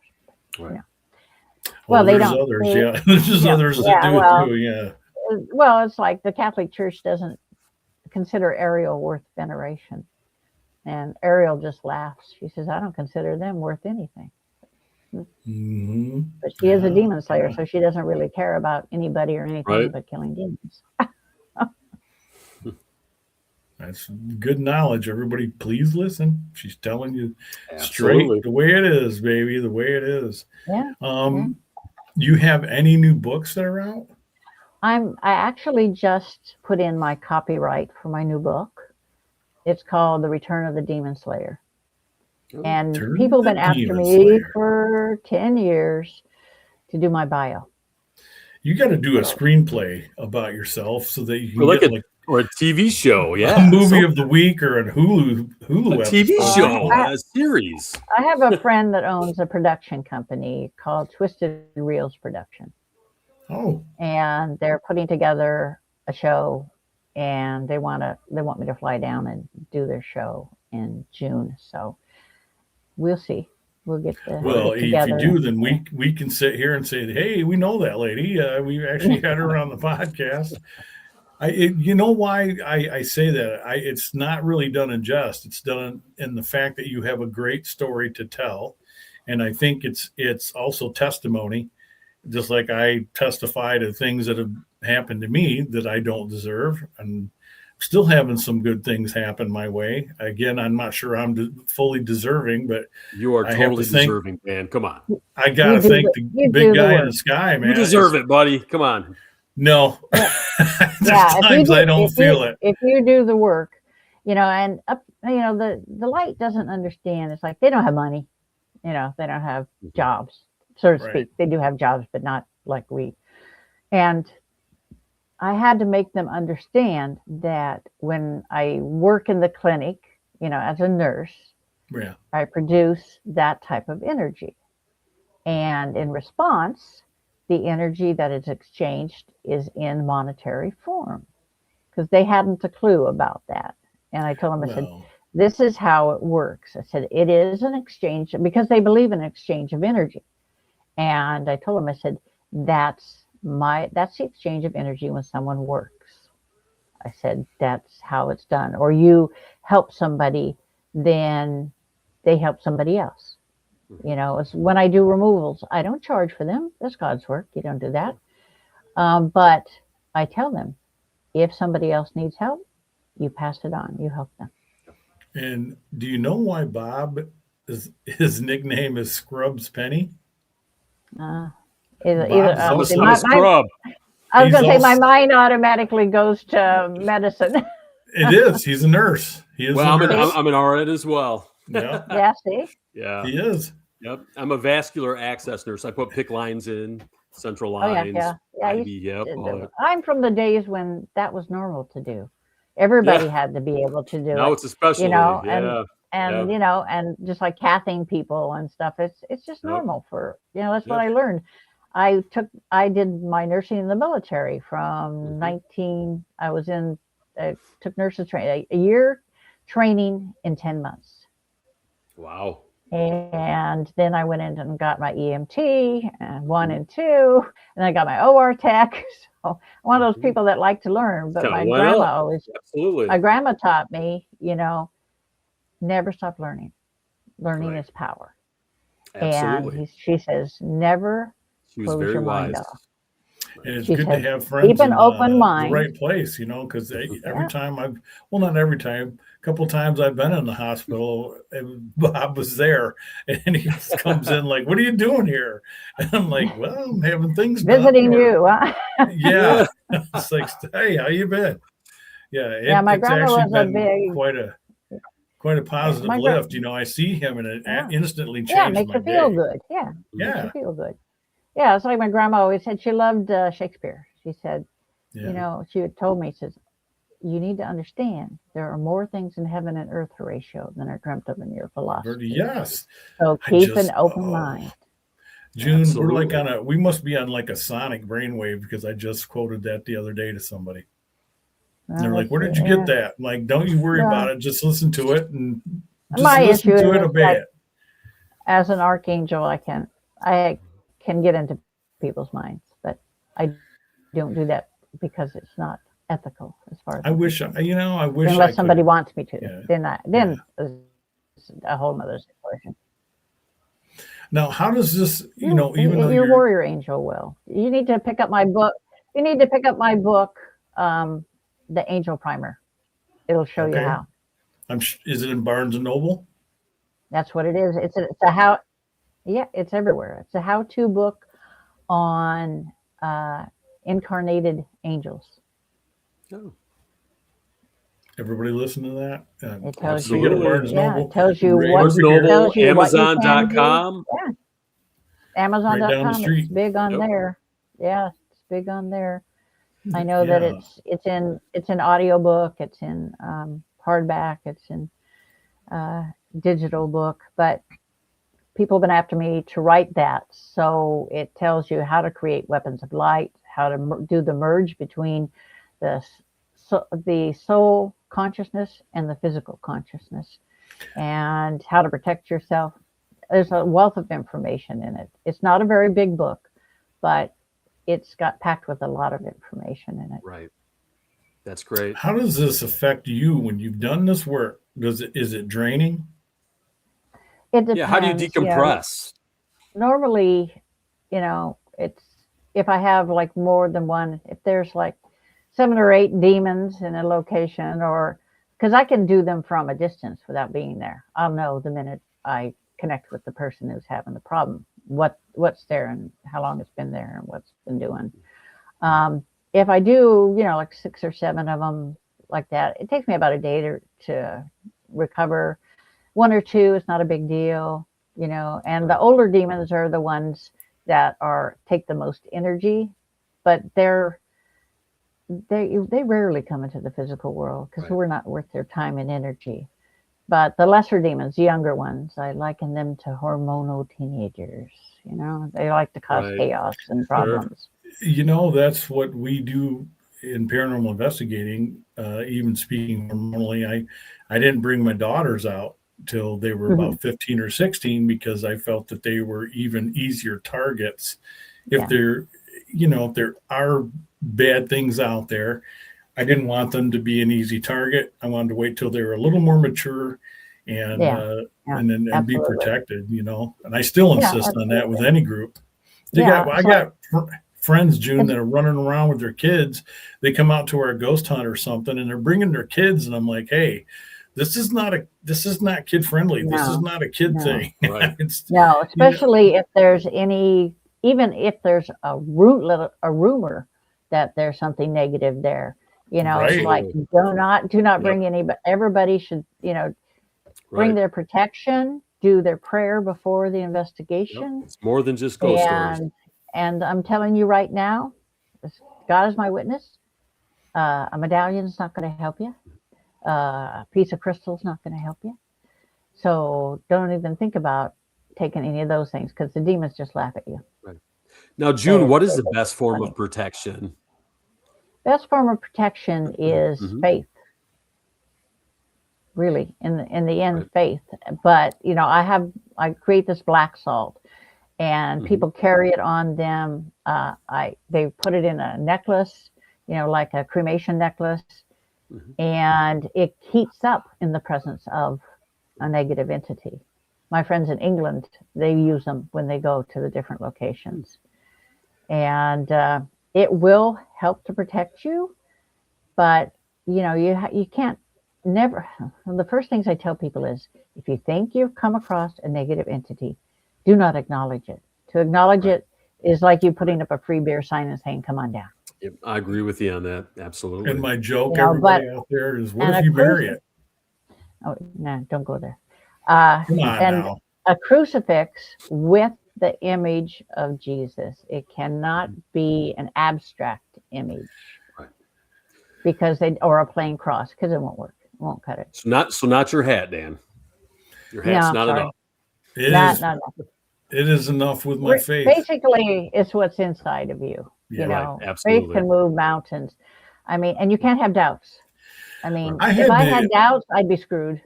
Speaker 3: Right.
Speaker 1: Well,
Speaker 2: Well,
Speaker 1: they
Speaker 2: there's
Speaker 1: don't.
Speaker 2: others. Yeah, there's just
Speaker 1: Yeah,
Speaker 2: others that
Speaker 1: yeah.
Speaker 2: do it too. Yeah.
Speaker 1: Well, it's like the Catholic Church doesn't consider Ariel worth veneration, and Ariel just laughs. She says, "I don't consider them worth anything."
Speaker 2: Hmm.
Speaker 1: But she is a demon slayer, so she doesn't really care about anybody or anything
Speaker 3: Right.
Speaker 1: but killing demons.
Speaker 2: That's good knowledge. Everybody, please listen. She's telling you straight
Speaker 3: Absolutely.
Speaker 2: the way it is, baby, the way it is.
Speaker 1: Yeah, yeah.
Speaker 2: You have any new books that are out?
Speaker 1: I actually just put in my copyright for my new book. It's called The Return of the Demon Slayer.
Speaker 3: Oh,
Speaker 1: And
Speaker 2: Turn
Speaker 1: people have
Speaker 2: the
Speaker 1: been after
Speaker 2: Demon
Speaker 1: me
Speaker 2: Slayer.
Speaker 1: for 10 years to do my bio.
Speaker 2: You got to do a
Speaker 1: So,
Speaker 2: screenplay about yourself so that you
Speaker 3: or
Speaker 2: can
Speaker 3: like
Speaker 2: get like
Speaker 3: a TV show.
Speaker 2: a
Speaker 3: Yeah.
Speaker 2: movie of the week or a Hulu
Speaker 3: A TV
Speaker 2: episode.
Speaker 3: show, a series.
Speaker 1: I have a friend that owns a production company called Twisted Reels Production.
Speaker 2: Oh,
Speaker 1: And they're putting together a show, and they want me to fly down and do their show in June. So we'll see. We'll
Speaker 2: well,
Speaker 1: get
Speaker 2: if you
Speaker 1: together.
Speaker 2: do, then we can sit here and say, hey, we know that lady. We actually had her on the podcast. You know why I say that? It's not really done in jest. It's done in the fact that you have a great story to tell, and I think it's also testimony. Just like I testify to things that have happened to me that I don't deserve, and still having some good things happen my way. Again, I'm not sure I'm fully deserving, but
Speaker 3: You are
Speaker 2: I have to
Speaker 3: totally
Speaker 2: think.
Speaker 3: deserving, man. Come on.
Speaker 2: I gotta thank the
Speaker 1: You
Speaker 2: big
Speaker 1: do the
Speaker 2: guy in the
Speaker 1: work.
Speaker 2: sky, man.
Speaker 3: You deserve it, buddy. Come on.
Speaker 2: No,
Speaker 1: Yeah,
Speaker 2: there's
Speaker 1: yeah.
Speaker 2: times I don't feel it.
Speaker 1: If you do the work, and the light doesn't understand. It's like they don't have money. They don't have jobs, so to
Speaker 2: Right.
Speaker 1: speak. They do have jobs, but not like we. And I had to make them understand that when I work in the clinic, as a nurse,
Speaker 2: Yeah.
Speaker 1: I produce that type of energy. And in response, the energy that is exchanged is in monetary form because they hadn't a clue about that. And I told them, I said,
Speaker 2: Well,
Speaker 1: this is how it works. I said, it is an exchange because they believe in exchange of energy. And I told them, I said, that's the exchange of energy when someone works. I said, that's how it's done. Or you help somebody, then they help somebody else. It's when I do removals, I don't charge for them. That's God's work. You don't do that. But I tell them, if somebody else needs help, you pass it on. You help them.
Speaker 2: and do you know why Bob his nickname is Scrubs Penny?
Speaker 1: Either
Speaker 2: Bob's also
Speaker 3: I'm a scrub.
Speaker 1: I was
Speaker 2: he's
Speaker 1: going to say my
Speaker 2: also
Speaker 1: mind automatically goes to medicine.
Speaker 2: it is. He's a nurse. He is
Speaker 3: Well,
Speaker 2: a nurse.
Speaker 3: I'm an RN as well.
Speaker 2: Yeah,
Speaker 1: Yeah, see?
Speaker 3: Yeah.
Speaker 2: he is.
Speaker 3: Yep. I'm a vascular access nurse. I put PIC lines in, central
Speaker 1: Oh, yeah,
Speaker 3: lines,
Speaker 1: yeah. Yeah,
Speaker 3: IV. Yep. All that.
Speaker 1: I'm from the days when that was normal to do. Everybody
Speaker 3: Yeah.
Speaker 1: had to be able to do
Speaker 3: Now
Speaker 1: it,
Speaker 3: it's especially. Yeah. Yeah.
Speaker 1: and just like cathing people and stuff, it's just
Speaker 3: Yep.
Speaker 1: normal for, that's what
Speaker 3: Yep.
Speaker 1: I learned. I did my nursing in the military from
Speaker 3: Mhm.
Speaker 1: 19, I was in, took nurses training, a year training in 10 months.
Speaker 3: Wow.
Speaker 1: And then I went in and got my EMT and 1 and 2, and I got my OR tech. So I'm one of those
Speaker 3: Mhm.
Speaker 1: people that like to learn, but
Speaker 3: Kind of went up. Absolutely.
Speaker 1: my grandma taught me, never stop learning. Learning
Speaker 3: Right.
Speaker 1: is power. And
Speaker 3: Absolutely.
Speaker 1: she says, never
Speaker 3: She was
Speaker 1: close
Speaker 3: very
Speaker 1: your mind
Speaker 3: wise.
Speaker 1: off.
Speaker 2: And it's
Speaker 1: She
Speaker 2: good to
Speaker 1: said,
Speaker 2: have
Speaker 1: keep
Speaker 2: friends
Speaker 1: an
Speaker 2: in
Speaker 1: open
Speaker 2: the
Speaker 1: mind.
Speaker 2: right place, because every
Speaker 1: Yeah.
Speaker 2: time well, not every time, a couple of times I've been in the hospital, and Bob was there, and he comes in like, "What are you doing here?" And I'm like, "Well, I'm having things done."
Speaker 1: Visiting
Speaker 2: Or,
Speaker 1: you. Huh?
Speaker 2: yeah, it's like, "Hey, how you been?" Yeah,
Speaker 1: Yeah, my
Speaker 2: it's
Speaker 1: grandma
Speaker 2: actually
Speaker 1: was a
Speaker 2: been
Speaker 1: big,
Speaker 2: quite a
Speaker 1: yeah,
Speaker 2: positive lift. I see him, and it
Speaker 1: yeah,
Speaker 2: instantly
Speaker 1: yeah, it
Speaker 2: changed
Speaker 1: makes
Speaker 2: my
Speaker 1: you feel
Speaker 2: day.
Speaker 1: good. Yeah, makes you
Speaker 2: Yeah,
Speaker 1: feel good. Yeah, it's like my grandma always said she loved Shakespeare. She said,
Speaker 2: yeah,
Speaker 1: she had told me, she says, you need to understand there are more things in heaven and earth, Horatio, than are dreamt of in your philosophy.
Speaker 2: yes.
Speaker 1: So
Speaker 2: I
Speaker 1: keep an
Speaker 2: just
Speaker 1: open mind.
Speaker 2: June, we're like
Speaker 3: Absolutely.
Speaker 2: we must be on like a sonic brainwave because I just quoted that the other day to somebody. And
Speaker 1: Well,
Speaker 2: they're like,
Speaker 1: that's
Speaker 2: "Where did you get
Speaker 1: yeah.
Speaker 2: that?" I'm like, don't you worry about
Speaker 1: Well,
Speaker 2: it. Just listen to it and just
Speaker 1: my issue
Speaker 2: listen to it,
Speaker 1: is
Speaker 2: obey
Speaker 1: that
Speaker 2: it.
Speaker 1: as an archangel, I can get into people's minds, but I don't do that because it's not ethical as far as
Speaker 2: I
Speaker 1: I'm
Speaker 2: wish,
Speaker 1: concerned.
Speaker 2: I wish I
Speaker 1: Unless somebody
Speaker 2: could.
Speaker 1: wants me to,
Speaker 2: Yeah, yeah.
Speaker 1: then it's a whole nother situation.
Speaker 2: Now, how does this, even though
Speaker 1: Your
Speaker 2: you're
Speaker 1: warrior angel will. You need to pick up my book. You need to pick up my book, the Angel Primer. It'll show you
Speaker 2: okay,
Speaker 1: how.
Speaker 2: is it in Barnes and Noble?
Speaker 1: That's what it is. It's a how. Yeah, it's everywhere. It's a how-to book on uh, incarnated angels.
Speaker 3: Oh,
Speaker 2: Everybody listen to that.
Speaker 1: It tells
Speaker 2: If you get a
Speaker 1: you,
Speaker 3: absolutely.
Speaker 2: Barnes
Speaker 1: yeah,
Speaker 2: Noble,
Speaker 1: it tells you
Speaker 2: right
Speaker 1: what
Speaker 3: Barnes
Speaker 2: over here,
Speaker 3: Noble,
Speaker 1: tells you what you can do.
Speaker 3: Amazon.com.
Speaker 1: Yeah,
Speaker 2: right down the
Speaker 1: Amazon.com. It's
Speaker 2: street.
Speaker 1: big on
Speaker 3: Yep.
Speaker 1: there. Yeah, it's big on there. I know that
Speaker 2: Yeah.
Speaker 1: it's in audiobook, it's in hardback, it's in uh, digital book, but people have been after me to write that. So it tells you how to create weapons of light, how to do the merge between the the soul consciousness and the physical consciousness, and how to protect yourself. There's a wealth of information in it. It's not a very big book, but it's got packed with a lot of information in it.
Speaker 3: Right. That's great.
Speaker 2: How does this affect you when you've done this work? Is it draining?
Speaker 1: It
Speaker 3: Yeah. How do you
Speaker 1: depends,
Speaker 3: decompress?
Speaker 1: normally, it's if I have like more than one, if there's like 7 or 8 demons in a location, or because I can do them from a distance without being there. I'll know the minute I connect with the person who's having the problem, what's there and how long it's been there and what's been doing. If I do, like 6 or 7 of them like that, it takes me about a day to recover. 1 or 2 is not a big deal, and the
Speaker 3: Right.
Speaker 1: older demons are the ones that are take the most energy, but they rarely come into the physical world because
Speaker 3: Right.
Speaker 1: we're not worth their time and energy. But the lesser demons, the younger ones, I liken them to hormonal teenagers. They like to cause
Speaker 3: Right.
Speaker 1: chaos and
Speaker 3: Sure.
Speaker 1: problems.
Speaker 2: That's what we do in paranormal investigating. Even speaking hormonally, I didn't bring my daughters out till they were
Speaker 1: Hmm.
Speaker 2: about 15 or 16 because I felt that they were even easier targets. If
Speaker 1: Yeah,
Speaker 2: if there are bad things out there, I didn't want them to be an easy target. I wanted to wait till they were a little more mature and
Speaker 1: yeah,
Speaker 2: uh,
Speaker 1: yeah,
Speaker 2: and be
Speaker 1: absolutely.
Speaker 2: protected. And I still
Speaker 1: Yeah,
Speaker 2: insist on that with
Speaker 1: absolutely.
Speaker 2: any group.
Speaker 1: Yeah,
Speaker 2: I
Speaker 1: so
Speaker 2: got friends, June,
Speaker 1: it's
Speaker 2: that are running around with their kids. They come out to our ghost hunt or something, and they're bringing their kids, and I'm like, hey, this is not kid friendly. This is
Speaker 1: no,
Speaker 2: not a kid
Speaker 1: no.
Speaker 2: thing.
Speaker 3: Right.
Speaker 2: It's
Speaker 1: No,
Speaker 2: you know
Speaker 1: especially if there's even if there's a rumor that there's something negative there. It's
Speaker 2: right.
Speaker 1: like
Speaker 3: Absolutely.
Speaker 1: do not
Speaker 3: Yep.
Speaker 1: bring anybody. Everybody should, bring
Speaker 3: Right.
Speaker 1: their protection, do their prayer before the
Speaker 3: Yep.
Speaker 1: investigation,
Speaker 3: It's more than just ghost stories.
Speaker 1: and I'm telling you right now, God is my witness. A medallion's not going to help you. A piece of crystal's not going to help you. So don't even think about taking any of those things because the demons just laugh at you.
Speaker 3: Right. Now, June,
Speaker 1: They
Speaker 3: what is
Speaker 1: think
Speaker 3: the best
Speaker 1: it's
Speaker 3: form
Speaker 1: funny.
Speaker 3: of protection?
Speaker 1: Best form of protection is
Speaker 3: Mhm.
Speaker 1: faith. Really, in the end,
Speaker 3: Right.
Speaker 1: faith. But I create this black salt, and
Speaker 3: Mhm.
Speaker 1: people carry it on them. They put it in a necklace, like a cremation necklace,
Speaker 3: Mhm.
Speaker 1: and it heats up in the presence of a negative entity. My friends in England, they use them when they go to the different locations, and it will help to protect you. But you can't never. The first things I tell people is, if you think you've come across a negative entity, do not acknowledge it. To acknowledge
Speaker 3: Right.
Speaker 1: it is like you
Speaker 3: Right.
Speaker 1: putting up a free beer sign and saying, "Come on down."
Speaker 3: Yep. I agree with you on that.
Speaker 2: And
Speaker 3: Absolutely.
Speaker 2: my joke,
Speaker 1: But
Speaker 2: everybody out there, is what
Speaker 1: and
Speaker 2: if
Speaker 1: a
Speaker 2: you bury
Speaker 1: crucifix.
Speaker 2: it?
Speaker 1: Oh no, don't go there. Uh,
Speaker 2: Come on
Speaker 1: and
Speaker 2: now.
Speaker 1: a crucifix with the image of Jesus. It cannot
Speaker 3: Mhm.
Speaker 1: be an abstract image
Speaker 3: Right.
Speaker 1: because they or a plain cross because it won't work. It won't cut it.
Speaker 3: So not your hat, Dan. Your hat's
Speaker 1: No,
Speaker 3: not
Speaker 1: sorry.
Speaker 3: enough.
Speaker 2: It
Speaker 1: Not
Speaker 2: is
Speaker 1: not
Speaker 2: it is enough with my faith.
Speaker 1: basically it's what's inside of you.
Speaker 2: Yeah.
Speaker 3: Right.
Speaker 1: Faith
Speaker 3: Absolutely.
Speaker 1: can move mountains. I mean, and you can't have doubts. I
Speaker 3: Right.
Speaker 1: mean,
Speaker 2: I
Speaker 1: if
Speaker 2: had
Speaker 1: I
Speaker 2: to
Speaker 1: had doubts, I'd be screwed.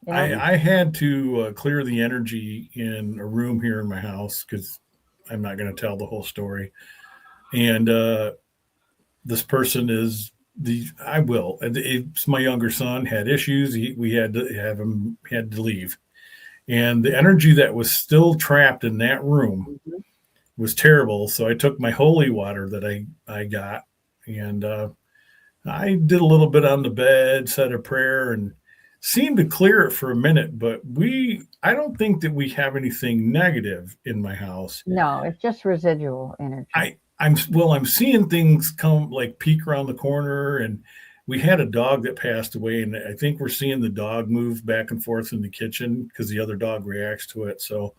Speaker 1: You know?
Speaker 3: Mhm.
Speaker 2: I had to clear the energy in a room here in my house because I'm not going to tell the whole story. And this person is the I will. It's my younger son had issues. We had to have him had to leave, and the energy that was still trapped in that room
Speaker 1: Mhm.
Speaker 2: was terrible. So I took my holy water that I got, and I did a little bit on the bed, said a prayer, and seemed to clear it for a minute. But I don't think that we have anything negative in my house.
Speaker 1: No, it's just residual energy.
Speaker 2: I'm seeing things come like peek around the corner, and we had a dog that passed away, and I think we're seeing the dog move back and forth in the kitchen because the other dog reacts to it. So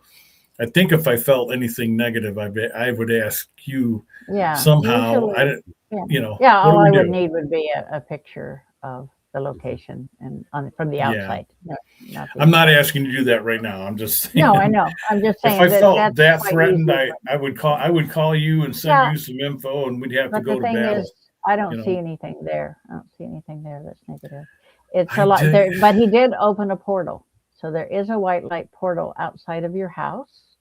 Speaker 2: I think if I felt anything negative, I would ask you
Speaker 1: Yeah,
Speaker 2: somehow. I
Speaker 1: usually.
Speaker 2: didn't,
Speaker 1: Yeah,
Speaker 2: what do
Speaker 1: all
Speaker 2: we
Speaker 1: I would
Speaker 2: do?
Speaker 1: need would be a picture of the
Speaker 3: Mhm.
Speaker 1: location and from the
Speaker 2: Yeah,
Speaker 1: outside, no, not the
Speaker 2: I'm not
Speaker 1: inside.
Speaker 2: asking you to do that right now. I'm just
Speaker 1: No, I
Speaker 2: saying
Speaker 1: know. I'm just
Speaker 2: if I
Speaker 1: saying that
Speaker 2: felt
Speaker 1: that's
Speaker 2: that
Speaker 1: quite
Speaker 2: threatened,
Speaker 1: easy.
Speaker 2: I would call you and send
Speaker 1: Yeah,
Speaker 2: you some info, and we'd have to
Speaker 1: but the
Speaker 2: go to
Speaker 1: thing is,
Speaker 2: battle.
Speaker 1: I
Speaker 2: You
Speaker 1: don't
Speaker 2: know,
Speaker 1: see anything there. I don't see anything there that's negative. It's
Speaker 2: I
Speaker 1: a lot
Speaker 2: did.
Speaker 1: there, but he did open a portal. So there is a white light portal outside of your house.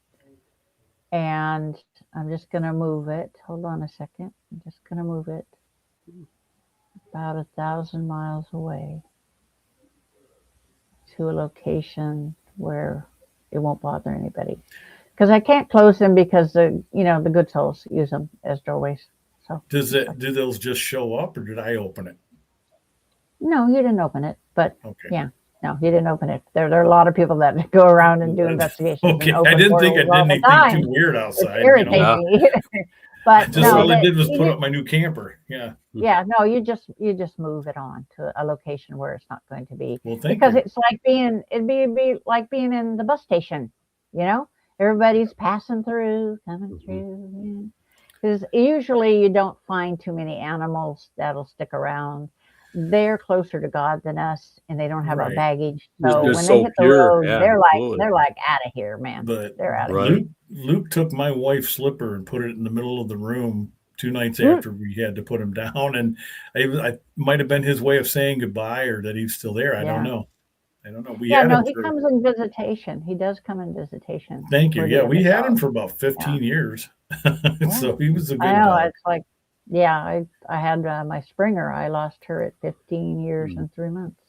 Speaker 1: And I'm just going to move it. Hold on a second. I'm just going to move it about 1,000 miles away to a location where it won't bother anybody. Because I can't close them because the good souls use them as doorways. So
Speaker 2: Does
Speaker 1: it's like,
Speaker 2: it? Do those just show up, or did I open it?
Speaker 1: no, you didn't open it. But
Speaker 2: Okay.
Speaker 1: yeah, no, you didn't open it. There are a lot of people that go around and do investigations and
Speaker 2: Okay. I
Speaker 1: open
Speaker 2: didn't think I
Speaker 1: portals
Speaker 2: did
Speaker 1: all the
Speaker 2: anything too
Speaker 1: time,
Speaker 2: weird
Speaker 1: which
Speaker 2: outside.
Speaker 1: irritates
Speaker 3: Yeah.
Speaker 1: me. But
Speaker 2: Just
Speaker 1: no,
Speaker 3: Right.
Speaker 2: all I
Speaker 1: that
Speaker 2: did was
Speaker 1: he
Speaker 2: put
Speaker 1: did.
Speaker 2: up my new camper. Yeah.
Speaker 1: Yeah, no, you just move it on to a location where it's not going to be
Speaker 2: Well, thank
Speaker 1: because
Speaker 2: you.
Speaker 1: it's like it'd be like being in the bus station, you know? Everybody's passing through, coming
Speaker 3: Mhm.
Speaker 1: through. Because usually you don't find too many animals that'll stick around. They're closer to God than us and they don't have our
Speaker 2: Right.
Speaker 1: baggage.
Speaker 3: They're,
Speaker 1: So
Speaker 3: they're
Speaker 1: when they
Speaker 3: so
Speaker 1: hit the
Speaker 3: pure.
Speaker 1: road,
Speaker 3: Yeah.
Speaker 1: they're like
Speaker 3: Absolutely.
Speaker 1: they're like out of here, man.
Speaker 2: But
Speaker 1: They're out of here.
Speaker 3: Right.
Speaker 2: Luke took my wife's slipper and put it in the middle of the room 2 nights
Speaker 1: Mm,
Speaker 2: after we had to put him down, and I might have been his way of saying goodbye, or that he's still there. I don't
Speaker 1: yeah.
Speaker 2: know. I don't know. We
Speaker 1: Yeah,
Speaker 2: had
Speaker 1: no,
Speaker 2: him
Speaker 1: he
Speaker 2: for.
Speaker 1: comes in visitation. He does come in visitation
Speaker 2: Thank you.
Speaker 1: for
Speaker 2: Yeah,
Speaker 1: the
Speaker 2: we
Speaker 1: other
Speaker 2: had him
Speaker 1: dogs.
Speaker 2: for about
Speaker 1: Yeah.
Speaker 2: 15 years,
Speaker 1: Yeah,
Speaker 2: so he was a
Speaker 1: I
Speaker 2: good
Speaker 1: know.
Speaker 2: dog.
Speaker 1: It's like, yeah, I had my Springer. I lost her at 15 years
Speaker 3: Mm.
Speaker 1: and 3 months,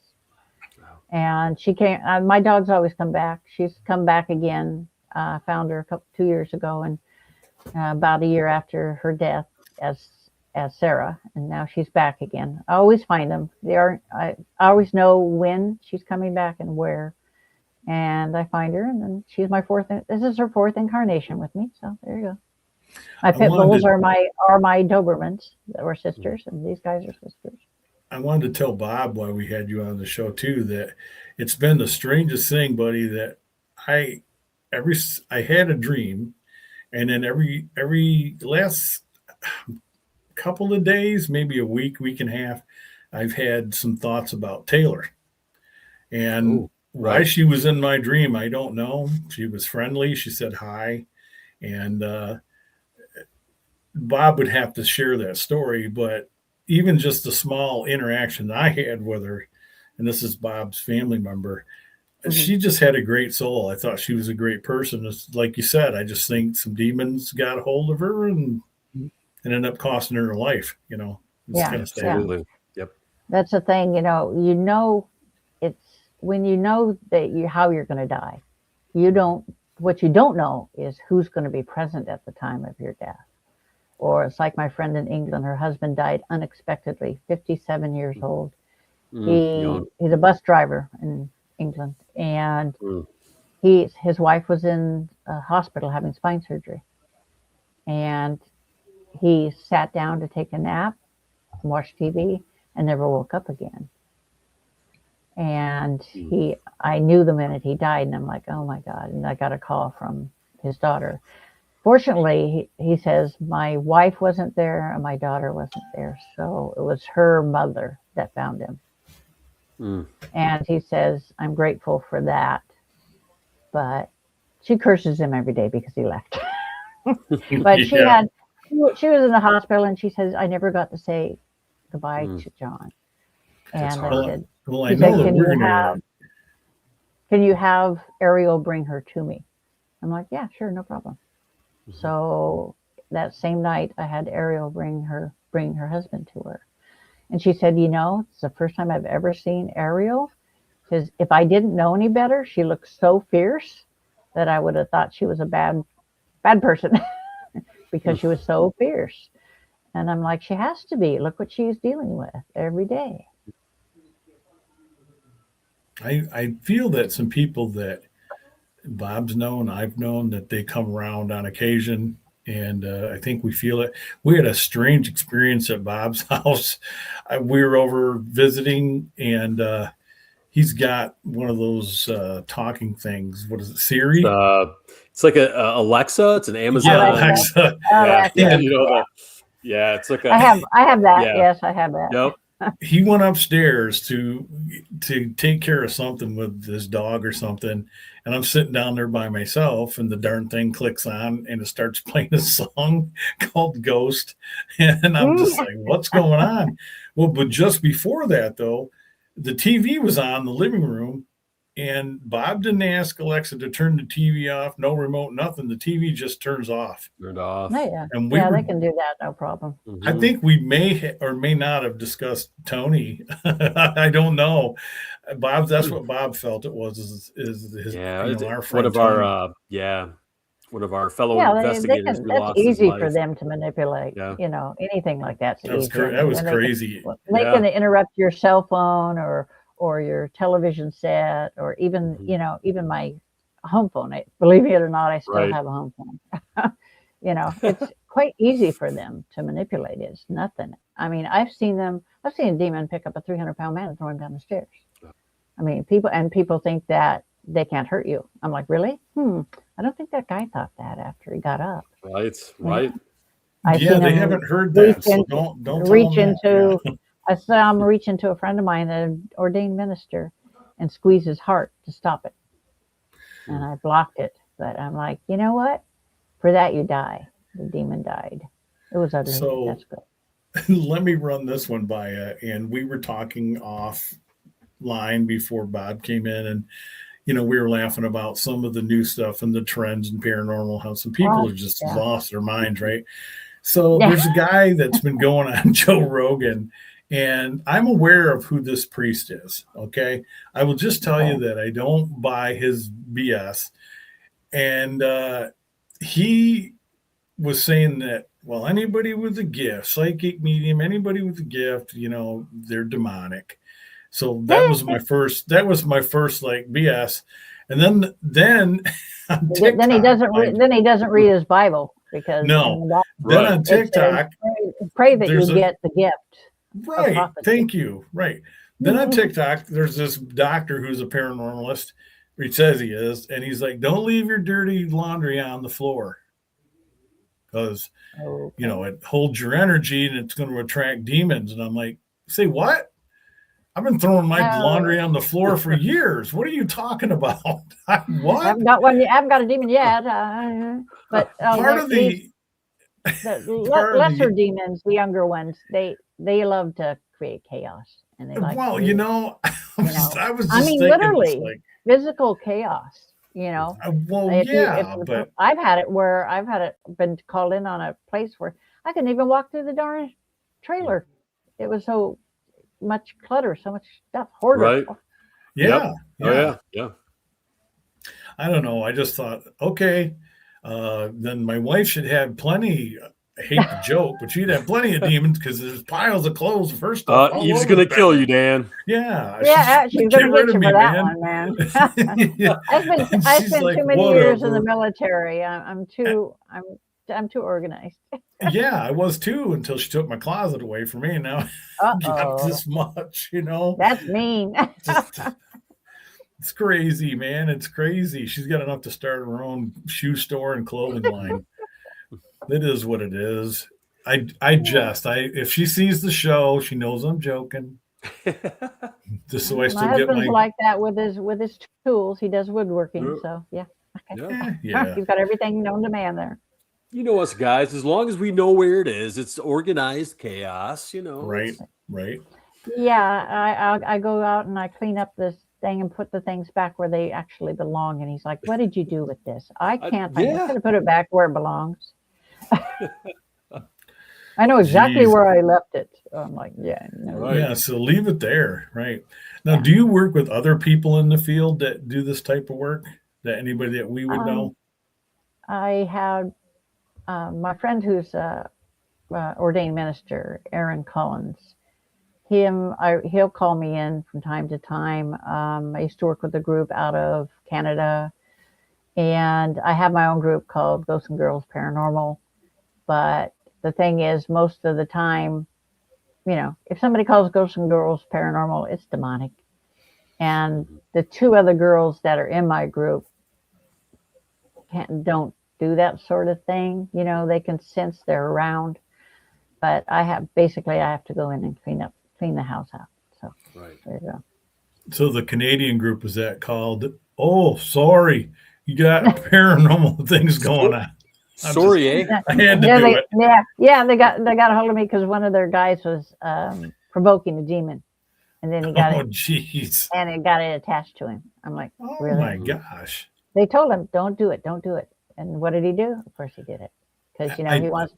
Speaker 3: Wow.
Speaker 1: and she came. My dogs always come back. She's come back again. I found her 2 years ago, and about a year after her death, as Sarah, and now she's back again. I always find them. They are. I always know when she's coming back and where, and I find her, and then she's my fourth. This is her fourth incarnation with me. So there you go. My
Speaker 2: I
Speaker 1: pit bulls
Speaker 2: wanted
Speaker 1: are my Dobermans that were
Speaker 3: Mhm.
Speaker 1: sisters, and these guys are sisters.
Speaker 2: I wanted to tell Bob why we had you on the show too that it's been the strangest thing, buddy. That I I had a dream, and then every last couple of days, maybe a week and a half, I've had some thoughts about Taylor. And
Speaker 3: Oh,
Speaker 2: why
Speaker 3: right.
Speaker 2: she was in my dream, I don't know. She was friendly. She said hi. And Bob would have to share that story, but even just the small interaction I had with her, and this is Bob's family member,
Speaker 1: Mhm.
Speaker 2: she just had a great soul. I thought she was a great person. It's like you said, I just think some demons got a hold of her and ended up costing her her life. It's
Speaker 1: Yeah,
Speaker 2: kind of sad.
Speaker 3: Absolutely. Yep.
Speaker 1: that's the thing. It's when you know that you how you're going to die. You don't. What you don't know is who's going to be present at the time of your death. Or it's like my friend in England. Her husband died unexpectedly, 57 years old.
Speaker 3: Young.
Speaker 1: He's a bus driver in England, and
Speaker 3: Mm.
Speaker 1: his wife was in a hospital having spine surgery, and he sat down to take a nap, watch TV, and never woke up again. And
Speaker 3: Mm.
Speaker 1: I knew the minute he died, and I'm like, oh my God. And I got a call from his daughter. Fortunately, he says, my wife wasn't there and my daughter wasn't there. So it was her mother that found him.
Speaker 3: Mm.
Speaker 1: And he says, I'm grateful for that. But she curses him every day because he left. But
Speaker 2: Yeah.
Speaker 1: she was in the hospital, and she says, I never got to say goodbye
Speaker 3: Mm.
Speaker 1: to John.
Speaker 3: That's
Speaker 1: And I
Speaker 3: hard.
Speaker 1: said,
Speaker 2: Well, I
Speaker 1: she said,
Speaker 2: know that we're gonna.
Speaker 1: can you have Ariel bring her to me? I'm like, yeah, sure, no problem.
Speaker 3: Mhm.
Speaker 1: So that same night, I had Ariel bring her husband to her, and she said, it's the first time I've ever seen Ariel. Because if I didn't know any better, she looked so fierce that I would have thought she was a bad person because she was so fierce. And I'm like, she has to be. Look what she's dealing with every day.
Speaker 2: I feel that some people that Bob's known, I've known that they come around on occasion, and I think we feel it. We had a strange experience at Bob's house. We were over visiting, and he's got one of those talking things. What is it,
Speaker 3: It's,
Speaker 2: Siri?
Speaker 3: it's like a Alexa. It's an
Speaker 2: Yeah,
Speaker 1: Alexa,
Speaker 3: Amazon.
Speaker 2: Alexa.
Speaker 3: Yeah.
Speaker 1: Alexa.
Speaker 3: You know the. Yeah. It's like a.
Speaker 1: I have that.
Speaker 3: Yeah.
Speaker 1: Yes, I have that.
Speaker 3: Yep.
Speaker 2: He went upstairs to take care of something with his dog or something, and I'm sitting down there by myself, and the darn thing clicks on and it starts playing a song called Ghost, and I'm just like, what's going on? Well, but just before that though, the TV was on in the living room, and Bob didn't ask Alexa to turn the TV off, no remote, nothing. The TV just turns off.
Speaker 3: Turned
Speaker 1: Oh,
Speaker 3: off.
Speaker 1: yeah.
Speaker 2: And we
Speaker 1: Yeah,
Speaker 2: were
Speaker 1: they can do that, no problem.
Speaker 2: I
Speaker 3: Mhm.
Speaker 2: think we may or may not have discussed Tony. I don't know. Bob, that's what Bob felt it was is his,
Speaker 3: Yeah.
Speaker 2: our
Speaker 3: One
Speaker 2: friend
Speaker 3: of our.
Speaker 2: Tony.
Speaker 3: One of our fellow
Speaker 1: Yeah, they
Speaker 3: investigators
Speaker 1: can.
Speaker 3: who
Speaker 1: That's
Speaker 3: lost his
Speaker 1: easy for
Speaker 3: life.
Speaker 1: them to manipulate.
Speaker 3: Yeah.
Speaker 1: Anything like that's easy. I
Speaker 2: That
Speaker 1: mean,
Speaker 2: was crazy.
Speaker 1: they can
Speaker 3: Yeah.
Speaker 1: interrupt your cell phone or your television set or even
Speaker 3: Mhm.
Speaker 1: even my home phone. Believe it or not, I still
Speaker 3: Right.
Speaker 1: have a home phone. It's quite easy for them to manipulate. It's nothing. I mean, I've seen a demon pick up a 300-pound man and throw him down the stairs. I mean, people think that they can't hurt you. I'm like, really? I don't think that guy thought that after he got up.
Speaker 3: Right.
Speaker 1: You know,
Speaker 3: Right.
Speaker 1: I've
Speaker 2: Yeah,
Speaker 1: seen
Speaker 2: they
Speaker 1: him
Speaker 2: haven't heard
Speaker 1: reach
Speaker 2: that, so
Speaker 1: into
Speaker 2: don't tell
Speaker 1: reach
Speaker 2: them that. Yeah.
Speaker 1: into. I saw him reach into a friend of mine, an ordained minister, and squeeze his heart to stop it. And
Speaker 3: Mm.
Speaker 1: I blocked it. But I'm like, you know what? For that you die. The demon died. It was ugly, but
Speaker 2: So
Speaker 1: that's good.
Speaker 2: let me run this one by you. And we were talking offline before Bob came in, and we were laughing about some of the new stuff and the trends in paranormal, how some people
Speaker 1: Oh,
Speaker 2: have just
Speaker 1: yeah.
Speaker 2: lost their minds, right? So
Speaker 1: Yeah.
Speaker 2: there's a guy that's been going on Joe Rogan, and I'm aware of who this priest is. Okay. I will just tell you
Speaker 1: Okay.
Speaker 2: that I don't buy his BS. And he was saying that, well, anybody with a gift, psychic medium, anybody with a gift, they're demonic. So that was my first like BS. And then on
Speaker 1: Then he
Speaker 2: TikTok,
Speaker 1: doesn't. Then he doesn't read his Bible because
Speaker 2: no,
Speaker 1: in the
Speaker 2: then
Speaker 3: Right.
Speaker 2: on
Speaker 1: it says,
Speaker 2: TikTok,
Speaker 1: pray that you
Speaker 2: there's a
Speaker 1: get the gift of
Speaker 2: right.
Speaker 1: prophecy.
Speaker 2: Thank you. Right. Then on TikTok, there's this doctor who's a paranormalist. He says he is, and he's like, "Don't leave your dirty laundry on the floor." because
Speaker 1: Okay.
Speaker 2: it holds your energy and it's going to attract demons. And I'm like, say what? I've been throwing my
Speaker 1: No,
Speaker 2: laundry on the floor for years. What are you talking about?
Speaker 1: I
Speaker 2: What?
Speaker 1: haven't got one. I haven't got a demon yet. But
Speaker 2: Part of
Speaker 1: these
Speaker 2: the part of
Speaker 1: lesser
Speaker 2: the
Speaker 1: demons, the younger ones, they love to create chaos, and they like
Speaker 2: well,
Speaker 1: to,
Speaker 2: I I was
Speaker 1: I
Speaker 2: just
Speaker 1: mean,
Speaker 2: thinking, it's
Speaker 1: literally
Speaker 2: like,
Speaker 1: physical chaos.
Speaker 2: well,
Speaker 1: If you if
Speaker 2: yeah, but
Speaker 1: I've had it where I've had it been called in on a place where I couldn't even walk through the darn trailer. It was so much clutter, so much stuff, hoarder.
Speaker 3: Right. Yep.
Speaker 2: yeah,
Speaker 3: Oh
Speaker 2: yeah.
Speaker 3: yeah. Yeah.
Speaker 2: I don't know. I just thought, okay, then my wife should have plenty. I hate the joke, but she'd have plenty of demons because there's piles of clothes of her stuff all
Speaker 3: He's
Speaker 2: over the
Speaker 3: gonna kill you,
Speaker 2: bed.
Speaker 3: Dan.
Speaker 2: Yeah,
Speaker 1: Yeah, she's
Speaker 2: get
Speaker 1: gonna
Speaker 2: rid
Speaker 1: get
Speaker 2: of
Speaker 1: you for
Speaker 2: me,
Speaker 1: that
Speaker 2: man.
Speaker 1: one, man.
Speaker 2: Yeah.
Speaker 1: I
Speaker 2: She's
Speaker 1: spent
Speaker 2: like,
Speaker 1: too many years in the
Speaker 2: whatever.
Speaker 1: military. I'm too organized.
Speaker 2: Yeah, I was too until she took my closet away from me, and now
Speaker 1: Uh
Speaker 2: I got
Speaker 1: oh,
Speaker 2: this much.
Speaker 1: that's mean.
Speaker 2: Just it's crazy, man. It's crazy. She's got enough to start her own shoe store and clothing line. It is what it is. I if she sees the show, she knows I'm joking. Just so I
Speaker 1: My
Speaker 2: still get
Speaker 1: husband's
Speaker 2: my
Speaker 1: like that with his tools. He does woodworking, so yeah. Okay.
Speaker 2: yeah.
Speaker 1: He's got everything known to man there.
Speaker 3: You know us guys, as long as we know where it is, it's organized chaos, you know.
Speaker 2: Right, right.
Speaker 1: Yeah, I go out and I clean up this thing and put the things back where they actually belong. And he's like, "What did you do with this? I can't. I'm just
Speaker 3: Yeah.
Speaker 1: going to put it back where it belongs." I know exactly
Speaker 2: Jeez.
Speaker 1: where I left it. I'm like, yeah, no.
Speaker 3: Right.
Speaker 2: Yeah, so leave it there. Right. Now, do you work with other people in the field that do this type of work? That anybody that we would
Speaker 1: Um,
Speaker 2: know?
Speaker 1: I have my friend who's ordained minister, Aaron Collins. He'll call me in from time to time. I used to work with a group out of Canada, and I have my own group called Ghosts and Girls Paranormal. But the thing is, most of the time, if somebody calls Ghosts and Girls Paranormal, it's demonic. And the two other girls that are in my group don't do that sort of thing. They can sense they're around, but I have to go in and clean the house out. So
Speaker 3: Right.
Speaker 1: there you go.
Speaker 2: So the Canadian group, is that called? Oh, sorry, you got paranormal things going on.
Speaker 3: Sorry, eh?
Speaker 2: I had to
Speaker 1: Yeah,
Speaker 2: do it.
Speaker 1: they got a hold of me because one of their guys was provoking a demon, and then he got
Speaker 2: Oh,
Speaker 1: it,
Speaker 2: jeez.
Speaker 1: and it got it attached to him. I'm like,
Speaker 2: Oh
Speaker 1: really?
Speaker 2: my gosh.
Speaker 1: They told him, don't do it, don't do it. And what did he do? Of course he did it, because he wants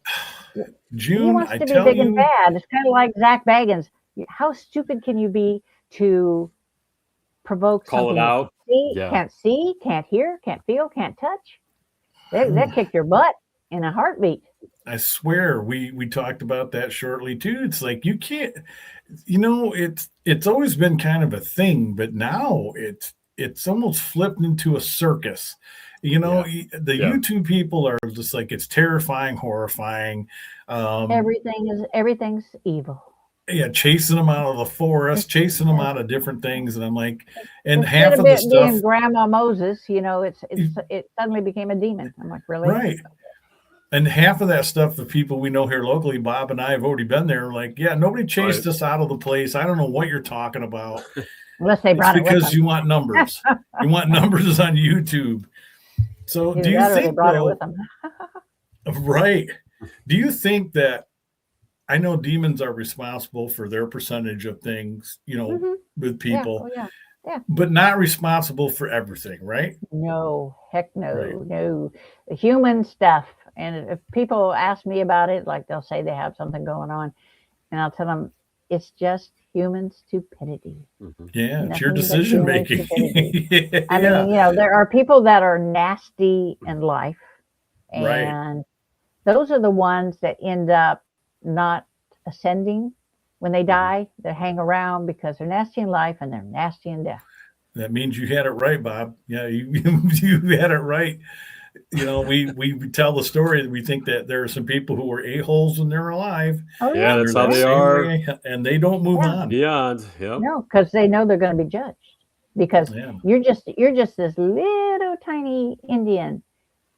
Speaker 2: June, I
Speaker 1: to be
Speaker 2: tell
Speaker 1: big and
Speaker 2: you,
Speaker 1: bad. It's kind of like Zach Baggins. How stupid can you be to provoke
Speaker 3: Call it
Speaker 1: something
Speaker 3: out.
Speaker 1: you
Speaker 3: Yeah.
Speaker 1: can't see, can't hear, can't feel, can't touch? They kick your butt in a heartbeat.
Speaker 2: I swear we talked about that shortly too. It's like you can't, it's always been kind of a thing, but now it's almost flipped into a circus. The
Speaker 3: Yeah.
Speaker 2: YouTube people are just like, it's terrifying, horrifying.
Speaker 1: Everything's evil.
Speaker 2: Yeah, chasing them out of the forest, chasing them out of different things, and I'm like, and
Speaker 1: Instead
Speaker 2: half
Speaker 1: of
Speaker 2: of the
Speaker 1: it being
Speaker 2: stuff,
Speaker 1: Grandma Moses, it suddenly became a demon. I'm like, really?
Speaker 2: right? And half of that stuff, the people we know here locally, Bob and I have already been there. Like, yeah, nobody chased us out of the place. I don't know what you're talking about.
Speaker 1: Unless they brought
Speaker 2: It's
Speaker 1: it with
Speaker 2: because
Speaker 1: them.
Speaker 2: you want numbers. You want numbers on YouTube. So
Speaker 1: Either
Speaker 2: do you
Speaker 1: that or they
Speaker 2: think,
Speaker 1: brought it
Speaker 2: though,
Speaker 1: with them.
Speaker 2: right? Do you think that, I know demons are responsible for their percentage of things,
Speaker 1: Mhm.
Speaker 2: with
Speaker 1: Yeah.
Speaker 2: people,
Speaker 1: Oh, yeah.
Speaker 2: but not responsible for everything, right?
Speaker 1: No, heck no,
Speaker 2: Right.
Speaker 1: no. Human stuff. And if people ask me about it, like they'll say they have something going on, and I'll tell them it's just human stupidity.
Speaker 3: Mhm.
Speaker 2: Yeah, it's your
Speaker 1: Nothing but
Speaker 2: decision
Speaker 1: human
Speaker 2: making.
Speaker 1: stupidity. I
Speaker 2: Yeah,
Speaker 1: mean, there are people that are nasty in life,
Speaker 2: right.
Speaker 1: and those are the ones that end up not ascending when they die. They hang around because they're nasty in life and they're nasty in death.
Speaker 2: That means you had it right, Bob. Yeah, you had it right. We tell the story that we think that there are some people who are a-holes when they're alive,
Speaker 1: Oh
Speaker 3: Yeah,
Speaker 1: yeah,
Speaker 2: and
Speaker 3: that's
Speaker 2: they're
Speaker 3: how
Speaker 2: that
Speaker 3: they
Speaker 2: same
Speaker 3: are.
Speaker 2: way, and they don't move
Speaker 1: yeah.
Speaker 2: on.
Speaker 3: Beyond. Yep.
Speaker 1: No, because they know they're going to be judged. Because
Speaker 2: Yeah,
Speaker 1: you're just this little tiny Indian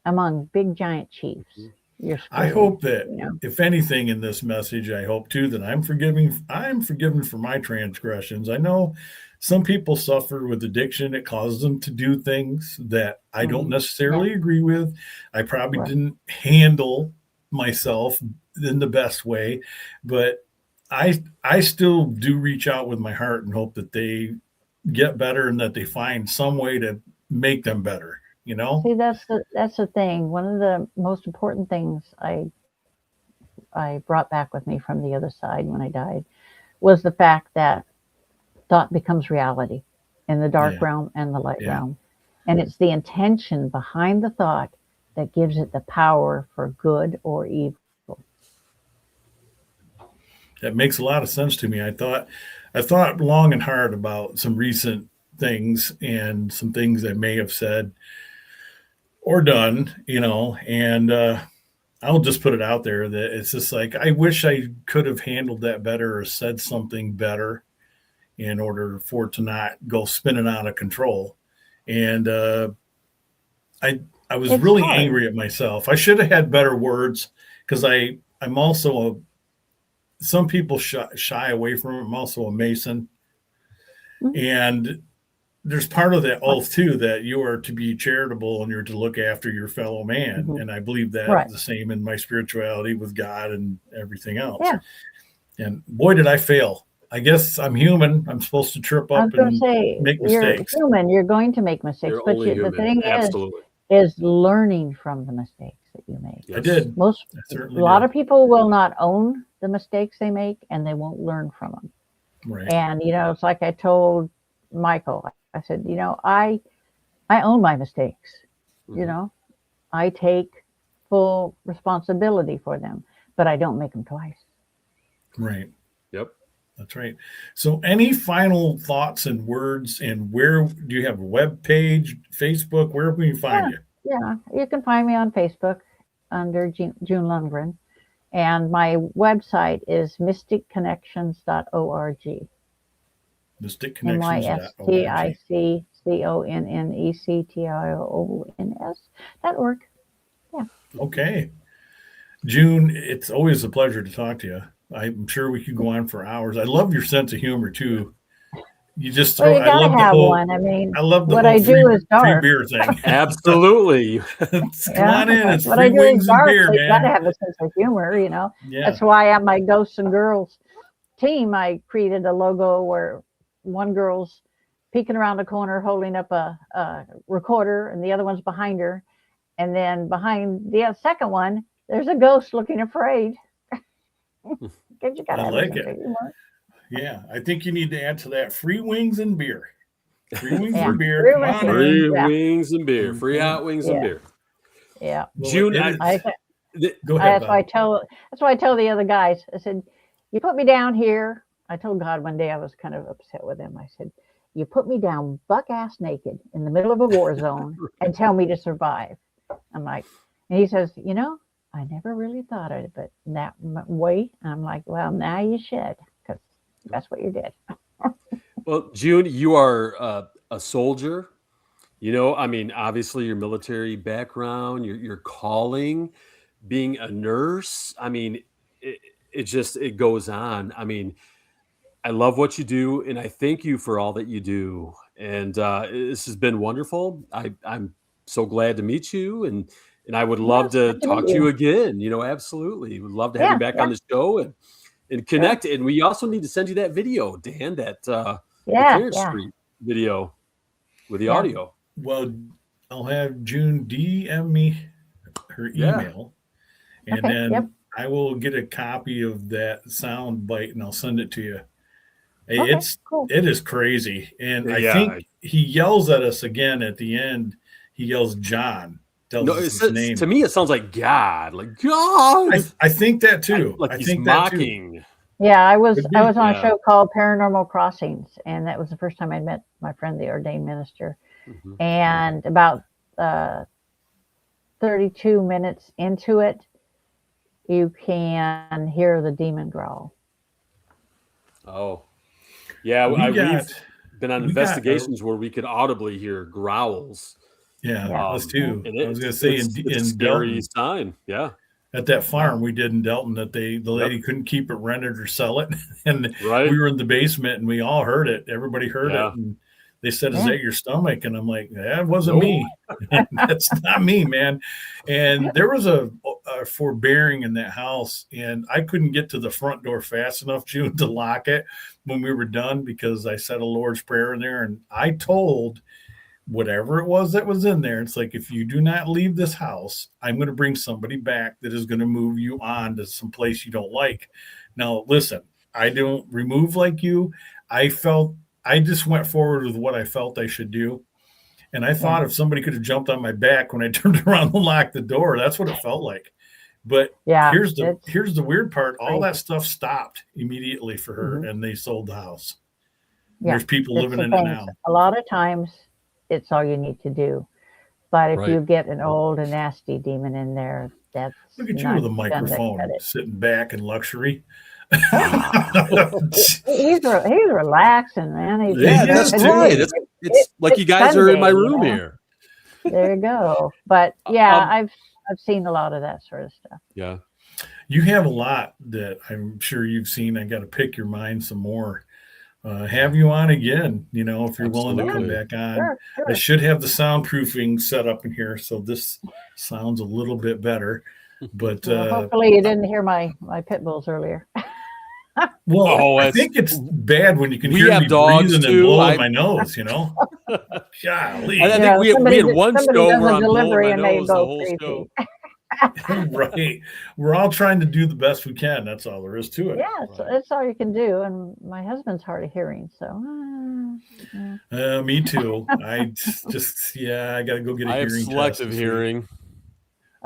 Speaker 1: among big giant chiefs. you're
Speaker 2: I
Speaker 1: screwed.
Speaker 2: hope that
Speaker 1: You know.
Speaker 2: if anything in this message, I hope too that I'm forgiven for my transgressions. I know some people suffer with addiction. It causes them to do things that I don't
Speaker 1: Mhm. Yeah.
Speaker 2: necessarily agree with. I probably
Speaker 1: Right.
Speaker 2: didn't handle myself in the best way, but I still do reach out with my heart and hope that they get better and that they find some way to make them better, you know?
Speaker 1: See, that's the thing. One of the most important things I brought back with me from the other side when I died was the fact that thought becomes reality in the dark
Speaker 2: Yeah.
Speaker 1: realm and the light
Speaker 2: Yeah.
Speaker 1: realm. And it's the intention behind the thought that gives it the power for good or evil.
Speaker 2: That makes a lot of sense to me. I thought long and hard about some recent things and some things I may have said or done, and I'll just put it out there that it's just like I wish I could have handled that better or said something better in order for it to not go spinning out of control. And I I was
Speaker 1: It's
Speaker 2: really
Speaker 1: hard.
Speaker 2: angry at myself. I should have had better words because I'm also some people shy away from it. I'm also a Mason,
Speaker 1: Mhm.
Speaker 2: and there's part of that
Speaker 1: Right.
Speaker 2: oath too that you are to be charitable and you're to look after your fellow man.
Speaker 1: Mhm.
Speaker 2: And I believe that
Speaker 1: Right.
Speaker 2: the same in my spirituality with God and everything else.
Speaker 1: Yeah.
Speaker 2: And boy, did I fail. I guess I'm human. I'm supposed to trip
Speaker 1: I was
Speaker 2: up
Speaker 1: going to
Speaker 2: and
Speaker 1: say,
Speaker 2: make
Speaker 1: you're
Speaker 2: mistakes.
Speaker 1: human. You're going to make mistakes,
Speaker 3: You're
Speaker 1: but
Speaker 3: only
Speaker 1: the
Speaker 3: human.
Speaker 1: thing
Speaker 3: Absolutely.
Speaker 1: is learning from the mistakes that you make.
Speaker 2: I
Speaker 3: Yes.
Speaker 2: did.
Speaker 1: Most
Speaker 2: I
Speaker 1: a
Speaker 2: certainly
Speaker 1: lot
Speaker 2: did.
Speaker 1: of people will not own the mistakes they make, and they won't learn from them.
Speaker 2: Right.
Speaker 1: And it's like I told Michael. I said, I own my mistakes. You
Speaker 3: Mhm.
Speaker 1: know, I take full responsibility for them, but I don't make them twice.
Speaker 2: Right.
Speaker 3: Yep.
Speaker 2: That's right. So, any final thoughts and words? And where do you have a web page, Facebook? Where can we find
Speaker 1: Yeah,
Speaker 2: you?
Speaker 1: yeah. You can find me on Facebook under June Lundgren, and my website is mysticconnections.org.
Speaker 2: MysticConnections.org.
Speaker 1: mysticconnections.org. Yeah.
Speaker 2: Okay. June, it's always a pleasure to talk to you. I'm sure we could go on for hours. I love your sense of humor too. You just
Speaker 1: Well,
Speaker 2: throw.
Speaker 1: you got to have one. I mean,
Speaker 2: I love the
Speaker 1: what
Speaker 2: whole
Speaker 1: I do is
Speaker 2: free
Speaker 1: dark.
Speaker 2: beer thing.
Speaker 3: Absolutely.
Speaker 2: Come
Speaker 1: Yeah,
Speaker 2: on in. It's
Speaker 1: what I
Speaker 2: free
Speaker 1: do is
Speaker 2: wings and
Speaker 1: dark,
Speaker 2: beer,
Speaker 1: so you got to
Speaker 2: man.
Speaker 1: have a sense of humor.
Speaker 2: Yeah.
Speaker 1: That's why at my Ghosts and Girls team, I created a logo where one girl's peeking around the corner holding up a recorder, and the other one's behind her. And then behind the second one, there's a ghost looking afraid. Because you got
Speaker 2: I
Speaker 1: to have a
Speaker 2: like
Speaker 1: sense
Speaker 2: it.
Speaker 1: of humor.
Speaker 2: Yeah. I think you need to add to that free wings and beer. Free wings
Speaker 1: Yeah.
Speaker 2: and beer. Come
Speaker 1: Really,
Speaker 2: on
Speaker 3: Free
Speaker 2: in.
Speaker 1: yeah.
Speaker 3: wings and beer. Free
Speaker 2: Okay.
Speaker 3: hot wings and
Speaker 1: Yeah.
Speaker 3: beer.
Speaker 1: Yeah.
Speaker 2: Well,
Speaker 3: June,
Speaker 2: it is. Go ahead,
Speaker 1: That's why
Speaker 2: Bob.
Speaker 1: that's why I tell the other guys. I said, "You put me down here." I told God one day I was kind of upset with him. I said, "You put me down buck ass naked in the middle of a war zone and tell me to survive." I'm like, and he says, I never really thought of it, but that way. I'm like, well, now you should, because that's what you did.
Speaker 3: well, June, you are a soldier. I mean, obviously your military background, your calling, being a nurse. I mean, it goes on. I mean, I love what you do, and I thank you for all that you do. And this has been wonderful. I'm so glad to meet you, and I would love
Speaker 1: Yes,
Speaker 3: to
Speaker 1: good to meet
Speaker 3: talk to you
Speaker 1: you.
Speaker 3: again. Absolutely, would love to have you
Speaker 1: Yeah,
Speaker 3: back on
Speaker 1: yeah,
Speaker 3: the show and
Speaker 1: sure.
Speaker 3: connect. And we also need to send you that video, Dan, that the
Speaker 1: Yeah,
Speaker 3: Clearance
Speaker 1: yeah,
Speaker 3: Street video with the
Speaker 1: yeah.
Speaker 3: audio.
Speaker 2: Well, I'll have June DM me her
Speaker 3: Yeah.
Speaker 2: email, and
Speaker 1: Okay, yep.
Speaker 2: then I will get a copy of that sound bite and I'll send it to you. Hey,
Speaker 1: Okay, cool.
Speaker 2: it is crazy, and I
Speaker 3: Yeah.
Speaker 2: think he yells at us again at the end. He yells John, tells
Speaker 3: No,
Speaker 2: us his
Speaker 3: to
Speaker 2: name.
Speaker 3: me it sounds like God, like God,
Speaker 2: I think that too.
Speaker 3: like
Speaker 2: I
Speaker 3: he's
Speaker 2: think that too.
Speaker 3: mocking.
Speaker 1: Yeah, I was
Speaker 2: Could
Speaker 1: I
Speaker 2: be.
Speaker 1: was on a
Speaker 3: Yeah.
Speaker 1: show called Paranormal Crossings, and that was the first time I met my friend, the ordained minister.
Speaker 3: Mhm.
Speaker 1: And about uh, 32 minutes into it, you can hear the demon growl.
Speaker 3: Oh, yeah.
Speaker 2: We
Speaker 3: We've
Speaker 2: got
Speaker 3: been on
Speaker 2: we got
Speaker 3: investigations where we could audibly hear growls.
Speaker 2: yeah,
Speaker 1: Yeah,
Speaker 2: us
Speaker 3: Um,
Speaker 1: yeah,
Speaker 2: too.
Speaker 3: and
Speaker 2: I was gonna say
Speaker 3: it's a
Speaker 2: in
Speaker 3: scary
Speaker 2: Delton,
Speaker 3: sign. Yeah.
Speaker 2: at that farm we did in Delton that the lady couldn't keep it rented or sell it. And
Speaker 3: Right.
Speaker 2: we were in the basement and we all heard it. Everybody heard
Speaker 3: Yeah.
Speaker 2: it. And they said, "Is
Speaker 1: Yeah.
Speaker 2: that your stomach?" And I'm like, "That wasn't
Speaker 3: Nope.
Speaker 2: me. That's not me, man." And there was a forbearing in that house, and I couldn't get to the front door fast enough, June, to lock it when we were done because I said a Lord's Prayer in there. And I told whatever it was that was in there, it's like, if you do not leave this house, I'm going to bring somebody back that is going to move you on to some place you don't like. Now, listen, I don't remove like you. I just went forward with what I felt I should do. And I thought if somebody could have jumped on my back when I turned around and locked the door, that's what it felt like. But here's the weird part. All that stuff stopped immediately for her, and they sold the house. Yeah. There's people living in it now.
Speaker 1: A lot of times it's all you need to do. But if you get an old and nasty demon in there, that's
Speaker 2: look at you with a microphone sitting back in luxury.
Speaker 1: he's relaxing, man.
Speaker 3: That's right. It's like you guys are in my room here.
Speaker 1: There you go. But yeah, I've seen a lot of that sort of stuff.
Speaker 3: Yeah.
Speaker 2: You have a lot that I'm sure you've seen. I got to pick your mind some more. Have you on again, if you're willing to come back on. Sure. I should have the soundproofing set up in here, so this sounds a little bit better. But
Speaker 1: hopefully you didn't hear my pit bulls earlier.
Speaker 2: Well, I think it's bad when you can hear me breathing and blowing my nose, Golly.
Speaker 3: I think we had one show where I'm blowing my nose the whole show.
Speaker 2: Right. We're all trying to do the best we can. That's all there is to it.
Speaker 1: Yeah, that's all you can do. And my husband's hard of hearing, so.
Speaker 2: Me too. I got to go get a hearing test.
Speaker 3: Selective hearing.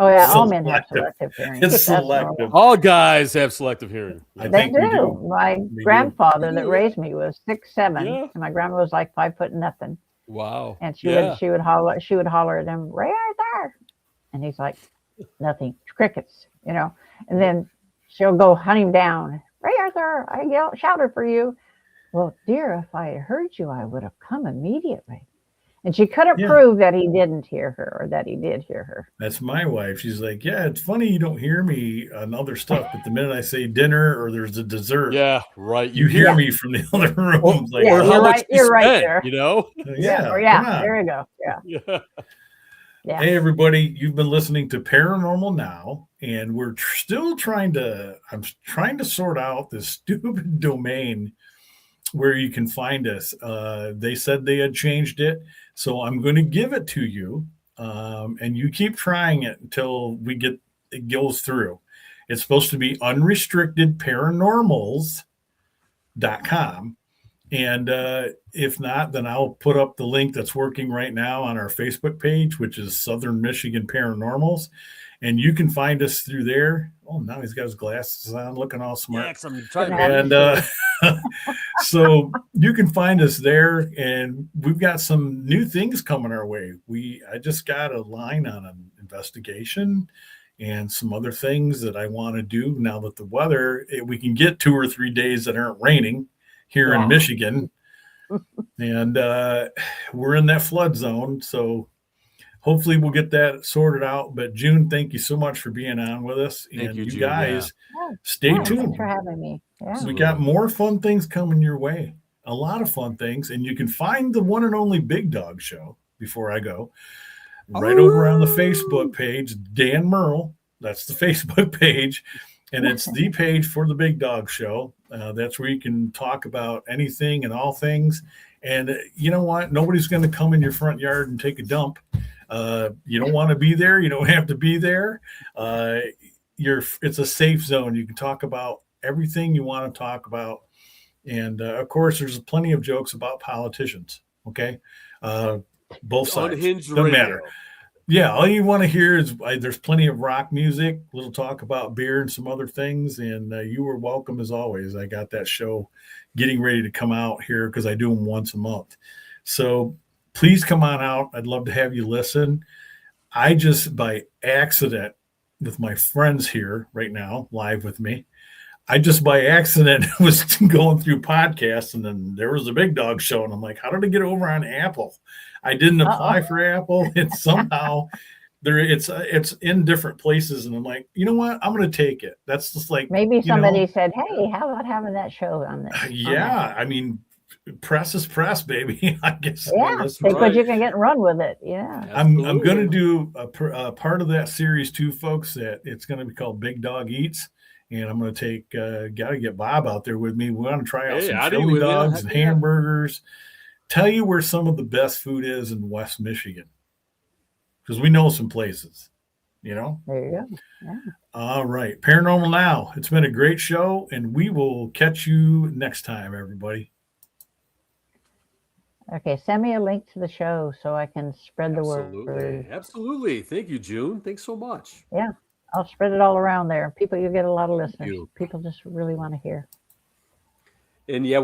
Speaker 1: Oh yeah, all men have selective hearing.
Speaker 2: It's selective.
Speaker 3: All guys have selective hearing.
Speaker 1: They do. My grandfather that raised me was 6'7", and my grandma was like 5 foot nothing.
Speaker 3: Wow.
Speaker 1: And she would holler at him, "Ray Arthur," and he's like, "Nothing, crickets," And then she'll go hunt him down. "Ray Arthur, I shouted for you." "Well, dear, if I had heard you, I would have come immediately." And she couldn't prove that he didn't hear her or that he did hear her.
Speaker 2: That's my wife. She's like, "Yeah, it's funny you don't hear me on other stuff, but the minute I say dinner or there's a dessert, you hear me from the other room."
Speaker 3: Or how much
Speaker 1: you're right there.
Speaker 2: Yeah.
Speaker 1: There you go. Yeah.
Speaker 2: Hey, everybody, you've been listening to Paranormal Now, and we're I'm trying to sort out this stupid domain where you can find us. They said they had changed it, so I'm going to give it to you, and you keep trying it until it goes through. It's supposed to be unrestrictedparanormals.com. And if not, then I'll put up the link that's working right now on our Facebook page, which is Southern Michigan Paranormals. And you can find us through there. Oh, now he's got his glasses on, looking all smart. So you can find us there, and we've got some new things coming our way. I just got a line on an investigation and some other things that I want to do now that the weather, we can get 2 or 3 days that aren't raining here in Michigan. And we're in that flood zone. So hopefully we'll get that sorted out. But June, thank you so much for being on with us.
Speaker 3: Thank you, June,
Speaker 2: guys, stay tuned.
Speaker 1: Thanks for having me. Yeah.
Speaker 2: We got more fun things coming your way. A lot of fun things. And you can find the one and only Big Dog Show before I go right over on the Facebook page, Dan Merle. That's the Facebook page. And it's the page for the Big Dog Show. That's where you can talk about anything and all things. And you know what? Nobody's going to come in your front yard and take a dump. You don't want to be there. You don't have to be there. It's a safe zone. You can talk about everything you want to talk about. And of course, there's plenty of jokes about politicians. Okay. Both sides.
Speaker 3: Unhinged
Speaker 2: Doesn't
Speaker 3: radio.
Speaker 2: matter. Yeah, all you want to hear is there's plenty of rock music, a little talk about beer and some other things. And you are welcome as always. I got that show getting ready to come out here because I do them once a month. So please come on out. I'd love to have you listen. I just, by accident, with my friends here right now, live with me, I just by accident was going through podcasts, and then there was a Big Dog Show. And I'm like, how did I get over on Apple? I didn't apply for Apple. It somehow it's in different places, and I'm like, you know what? I'm going to take it. That's just like,
Speaker 1: Maybe
Speaker 2: you know,
Speaker 1: somebody said, "Hey, how about having that show on this?" On that,
Speaker 2: yeah. I mean, press is press, baby. I guess
Speaker 1: yeah,
Speaker 3: That's
Speaker 1: take what
Speaker 3: right.
Speaker 1: you can get and run with it. Yeah.
Speaker 2: I'm going to
Speaker 3: Absolutely.
Speaker 2: do a part of that series too, folks. That it's going to be called Big Dog Eats, and I'm going to take got to get Bob out there with me. We want to try out
Speaker 3: Hey,
Speaker 2: some
Speaker 3: I'd eat
Speaker 2: chili
Speaker 3: with you.
Speaker 2: dogs
Speaker 3: Heck
Speaker 2: and
Speaker 3: yeah.
Speaker 2: hamburgers. Tell you where some of the best food is in West Michigan because we know some places. You know.
Speaker 1: There you go. Yeah.
Speaker 2: All right, Paranormal Now. It's been a great show, and we will catch you next time, everybody.
Speaker 1: Okay, send me a link to the show so I can spread the
Speaker 3: Absolutely.
Speaker 1: word.
Speaker 3: Absolutely. Thank you, June. Thanks so much.
Speaker 1: Yeah, I'll spread it all around there. People, you get a lot of
Speaker 3: Thank
Speaker 1: listeners.
Speaker 3: you.
Speaker 1: People just really want to hear.
Speaker 3: And yeah,